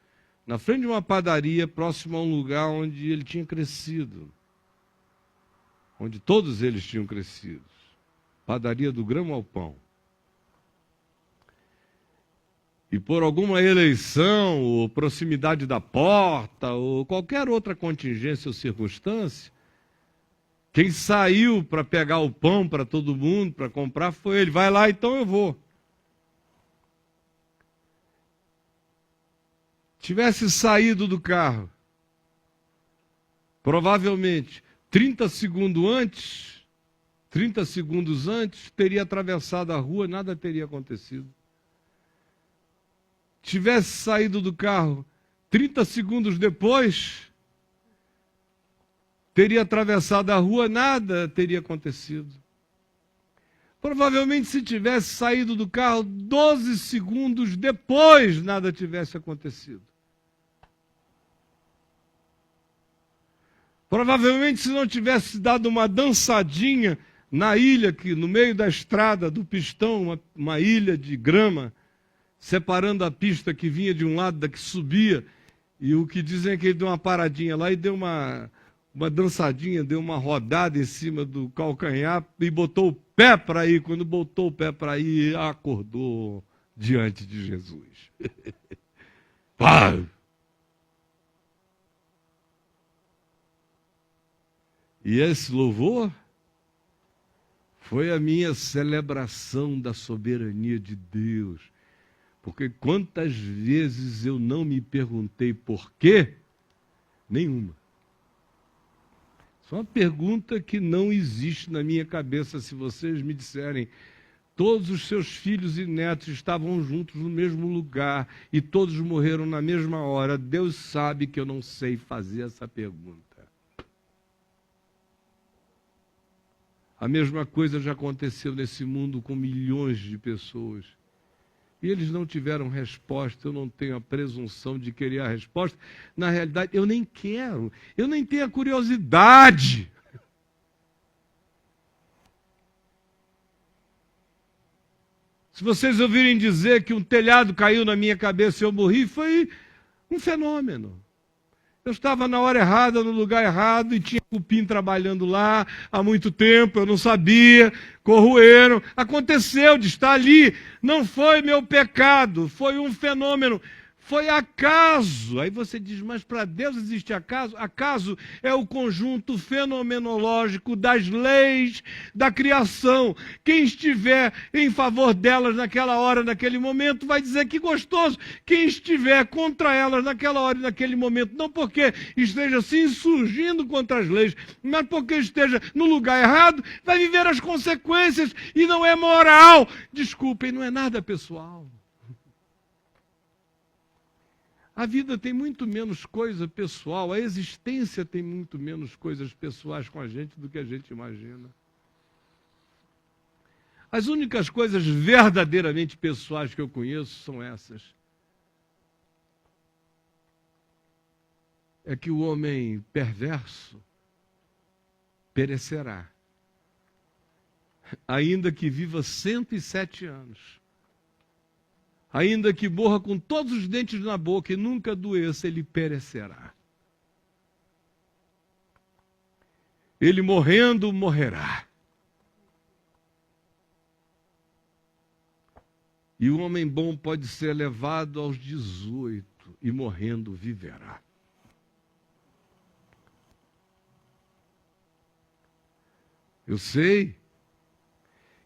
S1: na frente de uma padaria, próximo a um lugar onde ele tinha crescido, onde todos eles tinham crescido, padaria do Grão ao Pão. E por alguma eleição, ou proximidade da porta, ou qualquer outra contingência ou circunstância, Quem saiu para pegar o pão para todo mundo, para comprar, foi ele. Vai lá, então eu vou. Tivesse saído do carro, provavelmente 30 segundos antes, teria atravessado a rua, nada teria acontecido. Tivesse saído do carro 30 segundos depois, teria atravessado a rua, nada teria acontecido. Provavelmente, se tivesse saído do carro 12 segundos depois, nada tivesse acontecido. Provavelmente, se não tivesse dado uma dançadinha na ilha, que no meio da estrada do Pistão, uma ilha de grama, separando a pista que vinha de um lado da que subia, e o que dizem é que ele deu uma paradinha lá e deu uma dançadinha, deu uma rodada em cima do calcanhar e botou o pé para ir. Quando botou o pé para ir, acordou diante de Jesus. Pá! E esse louvor foi a minha celebração da soberania de Deus. Porque quantas vezes eu não me perguntei por quê? Nenhuma. Isso é uma pergunta que não existe na minha cabeça. Se vocês me disserem, todos os seus filhos e netos estavam juntos no mesmo lugar e todos morreram na mesma hora, Deus sabe que eu não sei fazer essa pergunta. A mesma coisa já aconteceu nesse mundo com milhões de pessoas. E eles não tiveram resposta, eu não tenho a presunção de querer a resposta. Na realidade, eu nem quero, eu nem tenho a curiosidade. Se vocês ouvirem dizer que um telhado caiu na minha cabeça e eu morri, foi um fenômeno. Eu estava na hora errada, no lugar errado, e tinha cupim trabalhando lá há muito tempo, eu não sabia, corroeram. Aconteceu de estar ali, não foi meu pecado, foi um fenômeno, foi acaso. Aí você diz, mas para Deus existe acaso? Acaso é o conjunto fenomenológico das leis da criação. Quem estiver em favor delas naquela hora, naquele momento, vai dizer que gostoso. Quem estiver contra elas naquela hora e naquele momento, não porque esteja se insurgindo contra as leis, mas porque esteja no lugar errado, vai viver as consequências e não é moral. Desculpem, não é nada pessoal. A vida tem muito menos coisa pessoal, a existência tem muito menos coisas pessoais com a gente do que a gente imagina. As únicas coisas verdadeiramente pessoais que eu conheço são essas. É que o homem perverso perecerá, ainda que viva 107 anos. Ainda que morra com todos os dentes na boca e nunca adoeça, ele perecerá. Ele morrendo, morrerá. E o homem bom pode ser levado aos 18 e morrendo viverá. Eu sei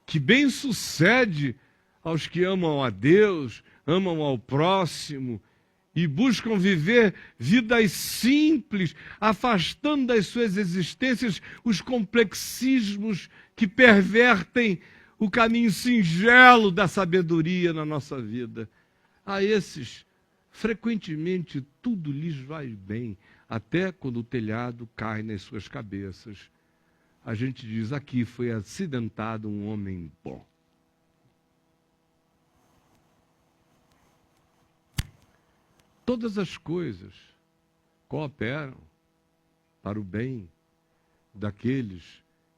S1: que bem sucede aos que amam a Deus, amam ao próximo e buscam viver vidas simples, afastando das suas existências os complexismos que pervertem o caminho singelo da sabedoria na nossa vida. A esses, frequentemente, tudo lhes vai bem, até quando o telhado cai nas suas cabeças. A gente diz, aqui foi acidentado um homem bom. Todas as coisas cooperam para o bem daqueles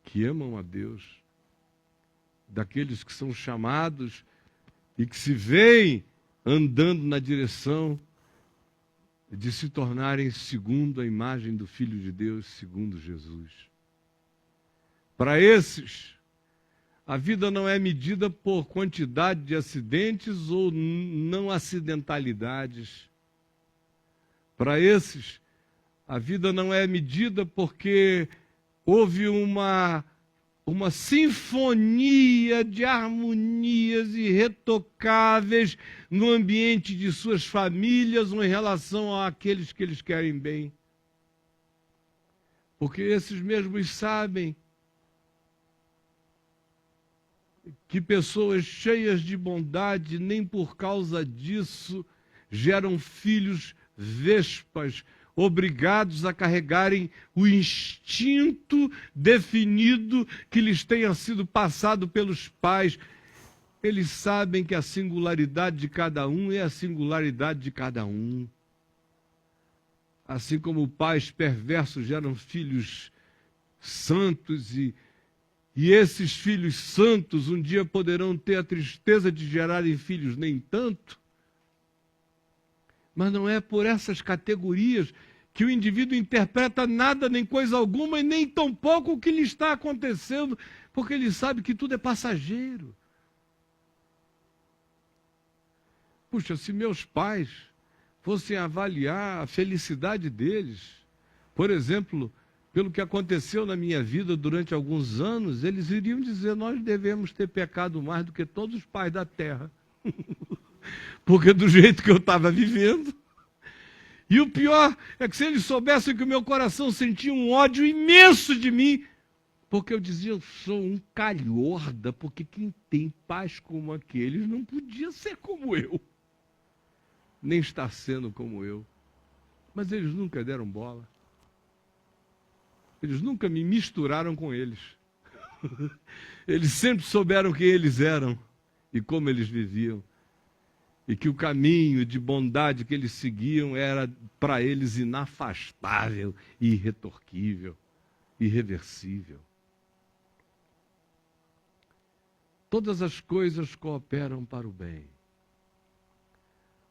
S1: que amam a Deus, daqueles que são chamados e que se veem andando na direção de se tornarem segundo a imagem do Filho de Deus, segundo Jesus. Para esses, a vida não é medida por quantidade de acidentes ou não acidentalidades. Para esses, a vida não é medida porque houve uma sinfonia de harmonias irretocáveis no ambiente de suas famílias ou em relação àqueles que eles querem bem. Porque esses mesmos sabem que pessoas cheias de bondade, nem por causa disso, geram filhos vespas, obrigados a carregarem o instinto definido que lhes tenha sido passado pelos pais. Eles sabem que a singularidade de cada um é a singularidade de cada um. Assim como pais perversos geram filhos santos e esses filhos santos um dia poderão ter a tristeza de gerarem filhos nem tanto. Mas não é por essas categorias que o indivíduo interpreta nada, nem coisa alguma, e nem tampouco o que lhe está acontecendo, porque ele sabe que tudo é passageiro. Puxa, se meus pais fossem avaliar a felicidade deles, por exemplo, pelo que aconteceu na minha vida durante alguns anos, eles iriam dizer: nós devemos ter pecado mais do que todos os pais da terra. Porque do jeito que eu estava vivendo. E o pior é que se eles soubessem que o meu coração sentia um ódio imenso de mim, porque eu dizia: eu sou um calhorda, porque quem tem pais como aqueles não podia ser como eu, nem estar sendo como eu. Mas eles nunca deram bola. Eles nunca me misturaram com eles. Eles sempre souberam quem eles eram e como eles viviam. E que o caminho de bondade que eles seguiam era para eles inafastável, irretorquível, irreversível. Todas as coisas cooperam para o bem.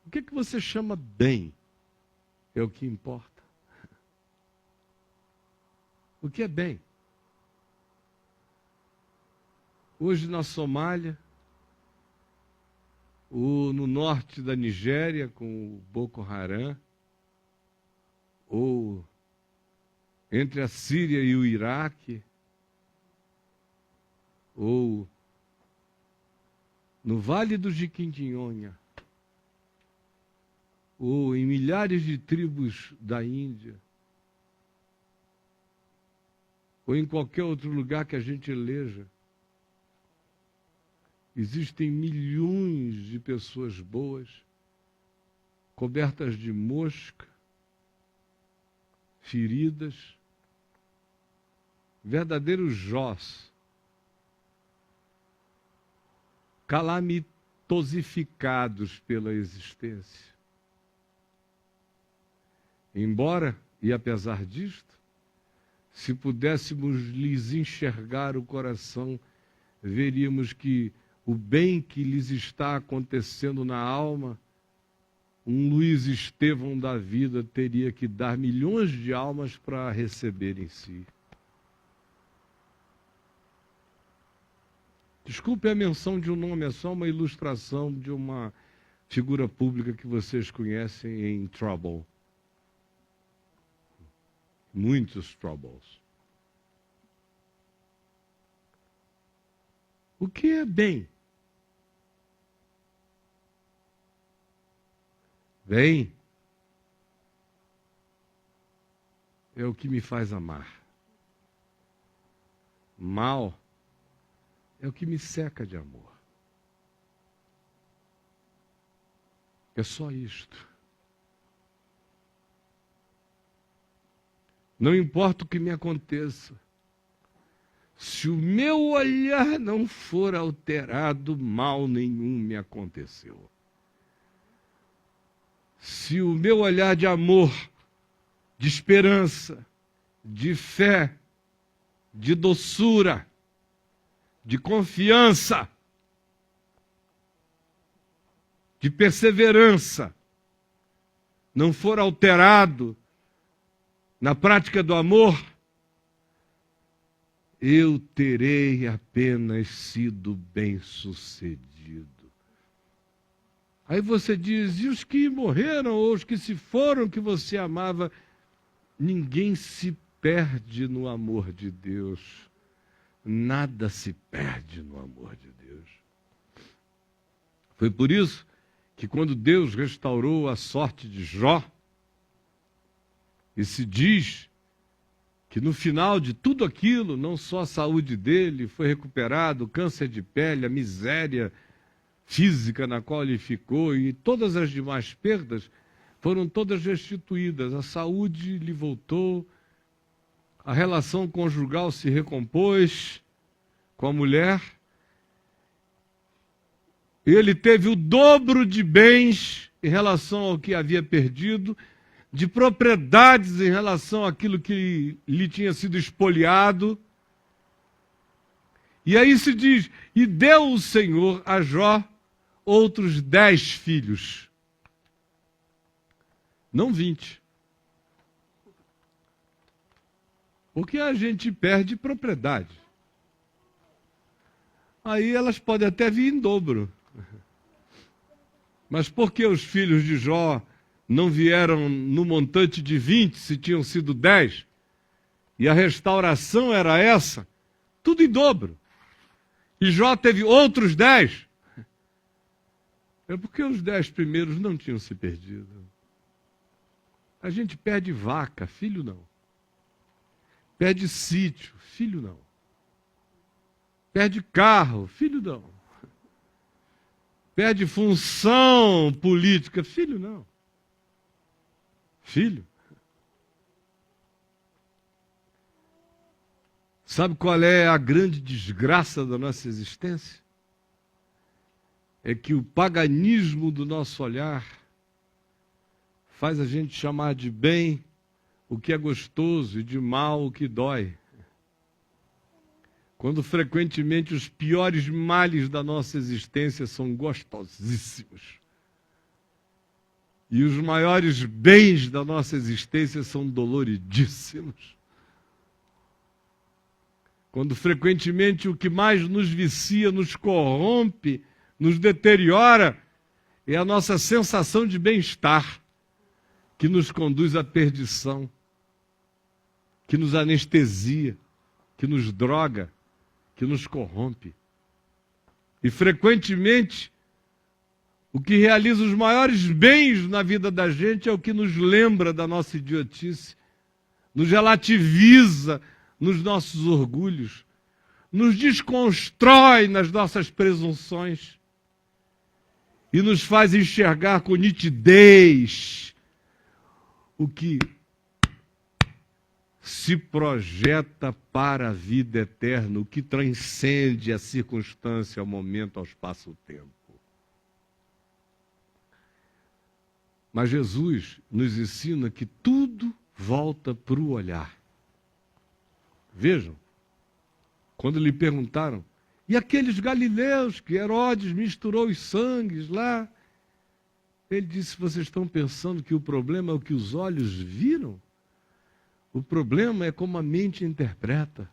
S1: O que você chama bem é o que importa. O que é bem? Hoje na Somália, ou no norte da Nigéria com o Boko Haram, ou entre a Síria e o Iraque, ou no Vale do Jequitinhonha, ou em milhares de tribos da Índia, ou em qualquer outro lugar que a gente eleja, existem milhões de pessoas boas, cobertas de mosca, feridas, verdadeiros Jós, calamitosificados pela existência. Embora, e apesar disto, se pudéssemos lhes enxergar o coração, veríamos que o bem que lhes está acontecendo na alma, um Luiz Estevão da vida teria que dar milhões de almas para receber em si. Desculpe a menção de um nome, é só uma ilustração de uma figura pública que vocês conhecem em Trouble. Muitos Troubles. O que é bem? Bem é o que me faz amar. Mal é o que me seca de amor. É só isto. Não importa o que me aconteça, se o meu olhar não for alterado, mal nenhum me aconteceu. Se o meu olhar de amor, de esperança, de fé, de doçura, de confiança, de perseverança, não for alterado na prática do amor, eu terei apenas sido bem-sucedido. Aí você diz: e os que morreram, ou os que se foram, que você amava? Ninguém se perde no amor de Deus. Nada se perde no amor de Deus. Foi por isso que quando Deus restaurou a sorte de Jó, e se diz que no final de tudo aquilo, não só a saúde dele foi recuperada, o câncer de pele, a miséria física na qual ele ficou e todas as demais perdas foram todas restituídas. A saúde lhe voltou, a relação conjugal se recompôs com a mulher. Ele teve o dobro de bens em relação ao que havia perdido, de propriedades em relação àquilo que lhe tinha sido espoliado. E aí se diz, e deu o Senhor a Jó outros 10 filhos. Não 20. Porque a gente perde propriedade. Aí elas podem até vir em dobro. Mas por que os filhos de Jó não vieram no montante de 20, se tinham sido 10? E a restauração era essa? Tudo em dobro. E Jó teve outros 10. É porque os 10 primeiros não tinham se perdido. A gente perde vaca, filho não. Perde sítio, filho não. Perde carro, filho não. Perde função política, filho não. Filho. Sabe qual é a grande desgraça da nossa existência? É que o paganismo do nosso olhar faz a gente chamar de bem o que é gostoso e de mal o que dói. Quando frequentemente os piores males da nossa existência são gostosíssimos. E os maiores bens da nossa existência são doloridíssimos. Quando frequentemente o que mais nos vicia, nos corrompe, nos deteriora, é a nossa sensação de bem-estar, que nos conduz à perdição, que nos anestesia, que nos droga, que nos corrompe. E frequentemente, o que realiza os maiores bens na vida da gente é o que nos lembra da nossa idiotice, nos relativiza nos nossos orgulhos, nos desconstrói nas nossas presunções e nos faz enxergar com nitidez o que se projeta para a vida eterna, o que transcende a circunstância, ao momento, ao espaço-tempo. Mas Jesus nos ensina que tudo volta para o olhar. Vejam, quando lhe perguntaram, e aqueles galileus que Herodes misturou os sangues lá? Ele disse, vocês estão pensando que o problema é o que os olhos viram? O problema é como a mente interpreta.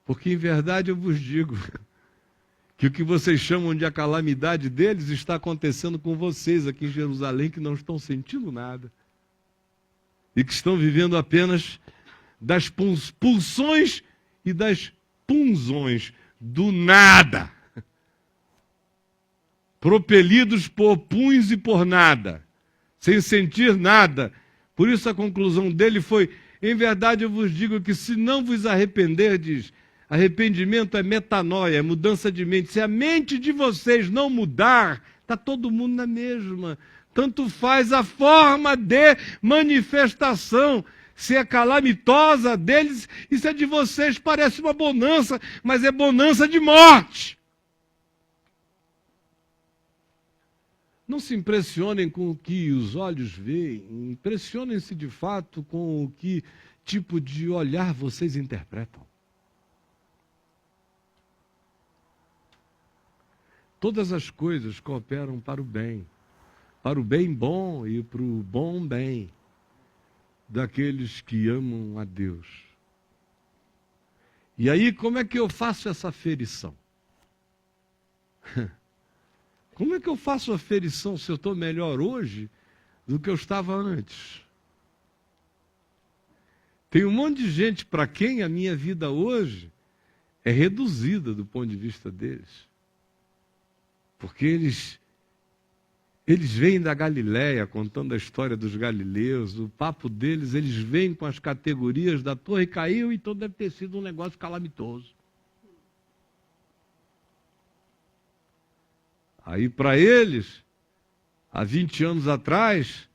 S1: Porque, em verdade, eu vos digo que o que vocês chamam de a calamidade deles está acontecendo com vocês aqui em Jerusalém, que não estão sentindo nada. E que estão vivendo apenas das pulsões e das punzões do nada. Propelidos por puns e por nada, sem sentir nada. Por isso a conclusão dele foi, em verdade eu vos digo que se não vos arrependerdes, arrependimento é metanoia, é mudança de mente. Se a mente de vocês não mudar, está todo mundo na mesma. Tanto faz a forma de manifestação. Se é calamitosa deles, e se é de vocês, parece uma bonança, mas é bonança de morte. Não se impressionem com o que os olhos veem, impressionem-se de fato com o que tipo de olhar vocês interpretam. Todas as coisas cooperam para o bem bom e para o bom bem daqueles que amam a Deus. E aí, como é que eu faço essa aferição? Como é que eu faço a aferição se eu estou melhor hoje do que eu estava antes? Tem um monte de gente para quem a minha vida hoje é reduzida do ponto de vista deles. Porque eles vêm da Galileia contando a história dos galileus, o papo deles, eles vêm com as categorias da torre caiu, então deve ter sido um negócio calamitoso. Aí para eles, há 20 anos atrás,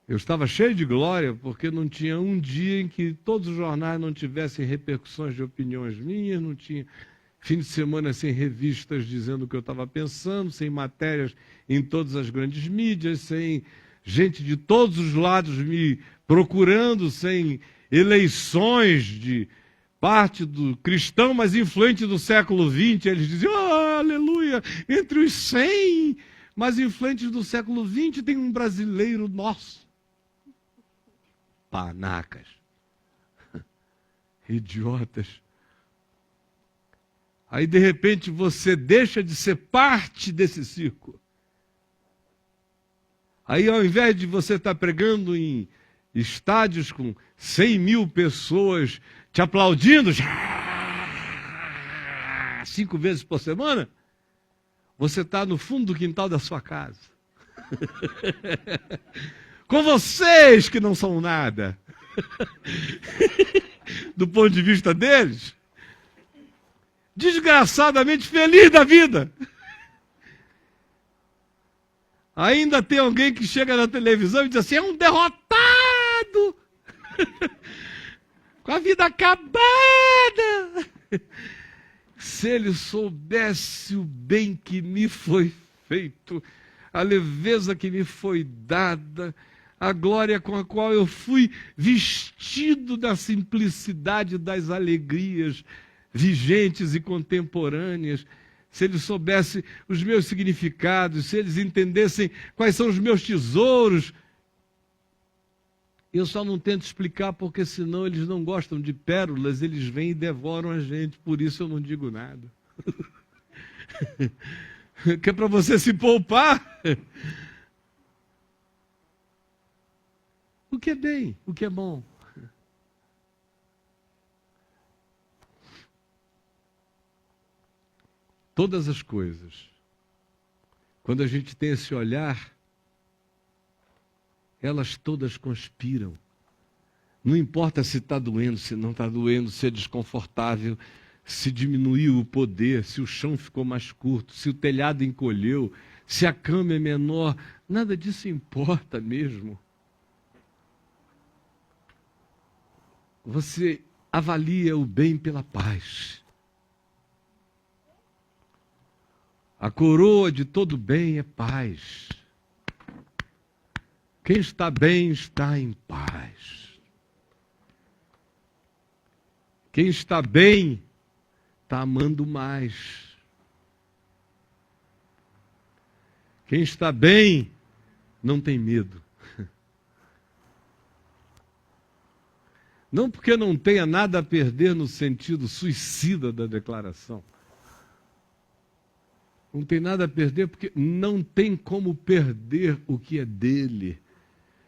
S1: eu estava cheio de glória, porque não tinha um dia em que todos os jornais não tivessem repercussões de opiniões minhas, não tinha fim de semana sem revistas dizendo o que eu estava pensando, sem matérias em todas as grandes mídias, sem gente de todos os lados me procurando, sem eleições de parte do cristão mais influente do século XX. Eles diziam, oh, aleluia, entre os 100 mais influentes do século XX tem um brasileiro nosso. Panacas, idiotas. Aí, de repente, você deixa de ser parte desse círculo. Aí, ao invés de você estar pregando em estádios com 100 mil pessoas te aplaudindo 5 vezes por semana, você está no fundo do quintal da sua casa. Com vocês que não são nada. Do ponto de vista deles, desgraçadamente feliz da vida. Ainda tem alguém que chega na televisão e diz assim, é um derrotado, com a vida acabada. Se ele soubesse o bem que me foi feito, a leveza que me foi dada, a glória com a qual eu fui vestido da simplicidade das alegrias vigentes e contemporâneas, se eles soubessem os meus significados, se eles entendessem quais são os meus tesouros. Eu só não tento explicar, porque senão eles não gostam de pérolas, eles vêm e devoram a gente, por isso eu não digo nada. Que é para você se poupar. O que é bem, o que é bom. Todas as coisas, quando a gente tem esse olhar, elas todas conspiram. Não importa se está doendo, se não está doendo, se é desconfortável, se diminuiu o poder, se o chão ficou mais curto, se o telhado encolheu, se a cama é menor, nada disso importa mesmo. Você avalia o bem pela paz. A coroa de todo bem é paz. Quem está bem está em paz. Quem está bem está amando mais. Quem está bem não tem medo. Não porque não tenha nada a perder no sentido suicida da declaração. Não tem nada a perder porque não tem como perder o que é dele.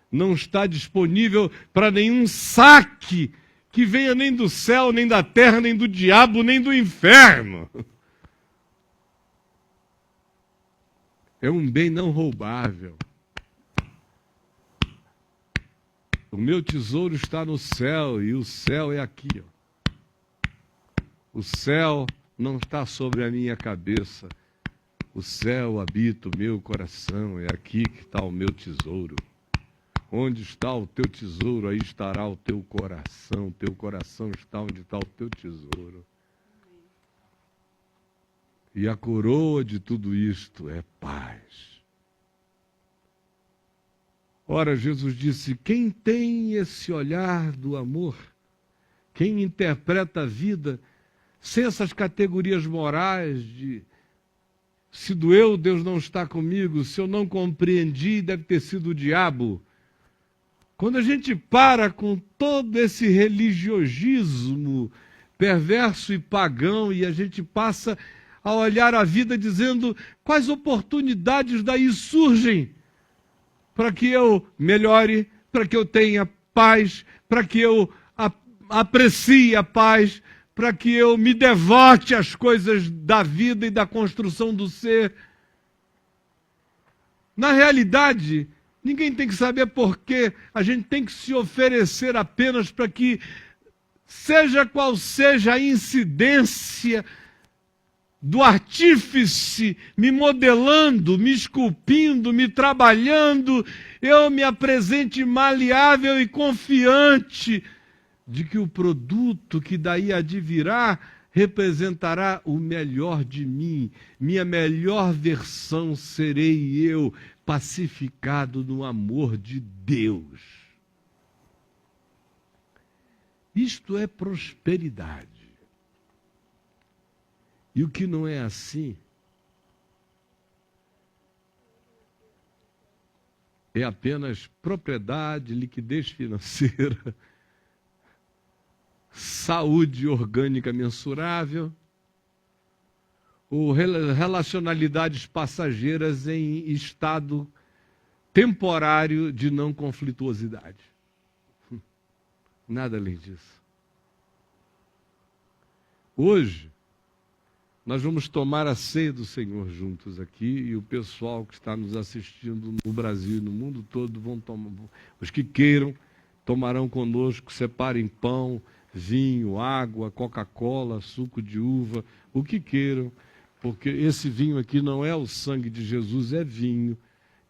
S1: Não está disponível para nenhum saque que venha nem do céu, nem da terra, nem do diabo, nem do inferno. É um bem não roubável. O meu tesouro está no céu, e o céu é aqui. Ó. O céu não está sobre a minha cabeça. O céu habita o meu coração, é aqui que está o meu tesouro. Onde está o teu tesouro, aí estará o teu coração. O teu coração está onde está o teu tesouro. E a coroa de tudo isto é paz. Ora, Jesus disse, quem tem esse olhar do amor, quem interpreta a vida sem essas categorias morais de se doeu, Deus não está comigo, se eu não compreendi, deve ter sido o diabo. Quando a gente para com todo esse religiosismo perverso e pagão e a gente passa a olhar a vida dizendo quais oportunidades daí surgem para que eu melhore, para que eu tenha paz, para que eu aprecie a paz, para que eu me devote às coisas da vida e da construção do ser. Na realidade, ninguém tem que saber por quê. A gente tem que se oferecer apenas para que, seja qual seja a incidência do artífice me modelando, me esculpindo, me trabalhando, eu me apresente maleável e confiante de que o produto que daí advirá representará o melhor de mim. Minha melhor versão serei eu, pacificado no amor de Deus. Isto é prosperidade. E o que não é assim é apenas propriedade, liquidez financeira, saúde orgânica mensurável, ou relacionalidades passageiras em estado temporário de não conflituosidade. Nada além disso. Hoje, nós vamos tomar a ceia do Senhor juntos aqui, e o pessoal que está nos assistindo no Brasil e no mundo todo vão tomar. Os que queiram tomarão conosco, separem pão, vinho, água, Coca-Cola, suco de uva, o que queiram, porque esse vinho aqui não é o sangue de Jesus, é vinho,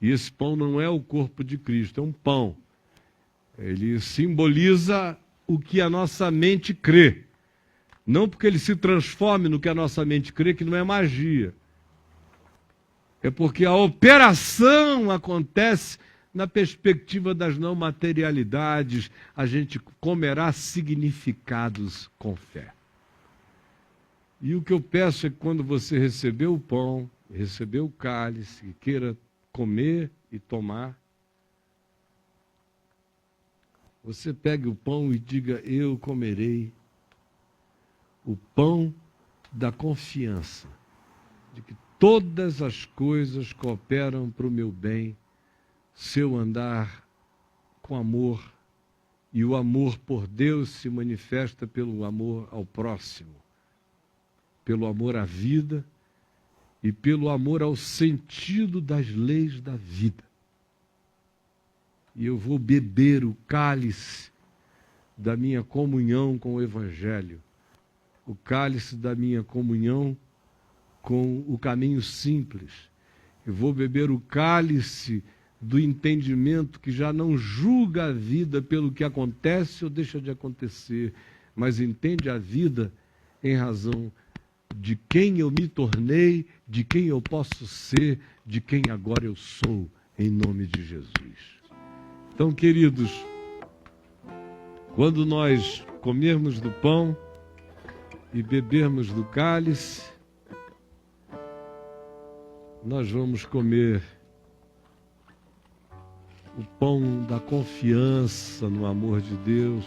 S1: e esse pão não é o corpo de Cristo, é um pão. Ele simboliza o que a nossa mente crê. Não porque ele se transforme no que a nossa mente crê, que não é magia. É porque a operação acontece na perspectiva das não materialidades. A gente comerá significados com fé. E o que eu peço é que quando você receber o pão, receber o cálice, e queira comer e tomar, você pegue o pão e diga: eu comerei o pão da confiança de que todas as coisas cooperam para o meu bem se eu andar com amor, e o amor por Deus se manifesta pelo amor ao próximo, pelo amor à vida e pelo amor ao sentido das leis da vida. E eu vou beber o cálice da minha comunhão com o Evangelho, o cálice da minha comunhão com o caminho simples. Eu vou beber o cálice do entendimento que já não julga a vida pelo que acontece ou deixa de acontecer, mas entende a vida em razão de quem eu me tornei, de quem eu posso ser, de quem agora eu sou, em nome de Jesus. Então, queridos, quando nós comermos do pão e bebermos do cálice, nós vamos comer o pão da confiança no amor de Deus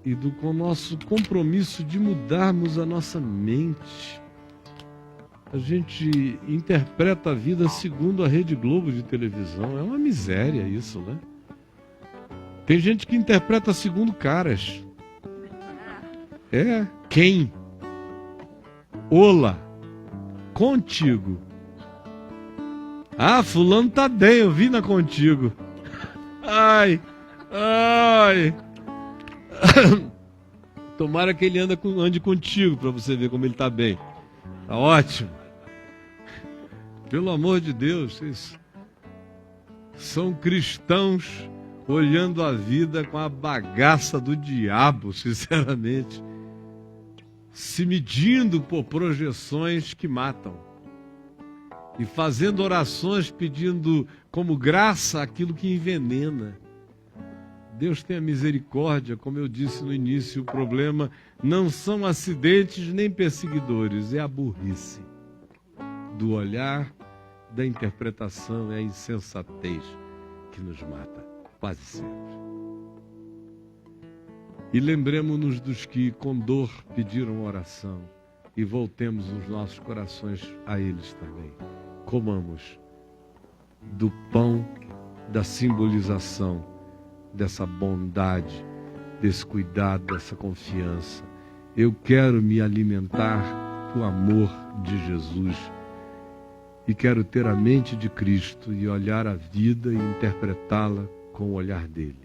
S1: e com o nosso compromisso de mudarmos a nossa mente. A gente interpreta a vida segundo a Rede Globo de televisão. É uma miséria isso, né? Tem gente que interpreta segundo caras. É, quem? Ola, contigo. Ah, fulano tá bem, eu vi na contigo. Ai, ai. Tomara que ele ande contigo para você ver como ele tá bem. Tá ótimo. Pelo amor de Deus, vocês são cristãos olhando a vida com a bagaça do diabo, sinceramente. Se medindo por projeções que matam. E fazendo orações pedindo como graça aquilo que envenena. Deus tenha misericórdia, como eu disse no início, o problema não são acidentes nem perseguidores, é a burrice do olhar, da interpretação, é a insensatez que nos mata, quase sempre. E lembremos-nos dos que com dor pediram oração e voltemos os nossos corações a eles também. Comamos do pão da simbolização dessa bondade desse cuidado, dessa confiança. Eu quero me alimentar do amor de Jesus e quero ter a mente de Cristo e olhar a vida e interpretá-la com o olhar dele.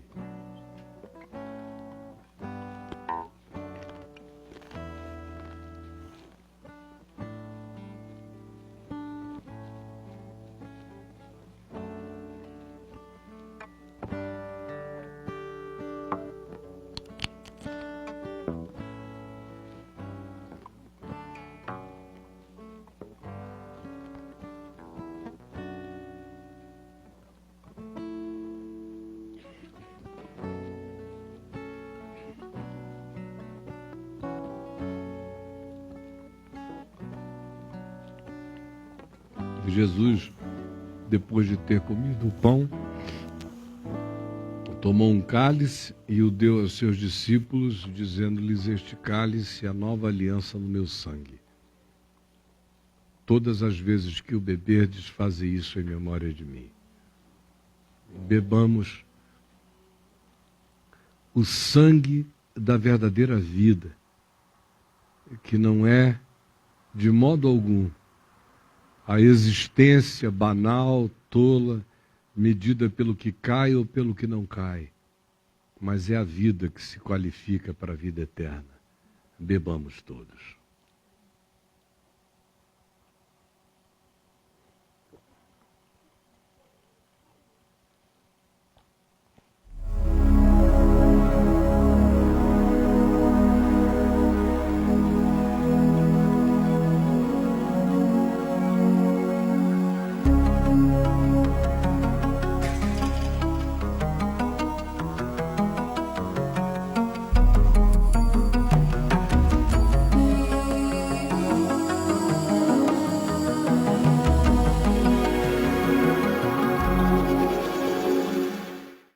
S1: Jesus, depois de ter comido o pão, tomou um cálice e o deu aos seus discípulos, dizendo-lhes: este cálice é a nova aliança no meu sangue. Todas as vezes que o beberdes, faze isso em memória de mim. Bebamos o sangue da verdadeira vida, que não é, de modo algum, a existência banal, tola, medida pelo que cai ou pelo que não cai, mas é a vida que se qualifica para a vida eterna. Bebamos todos.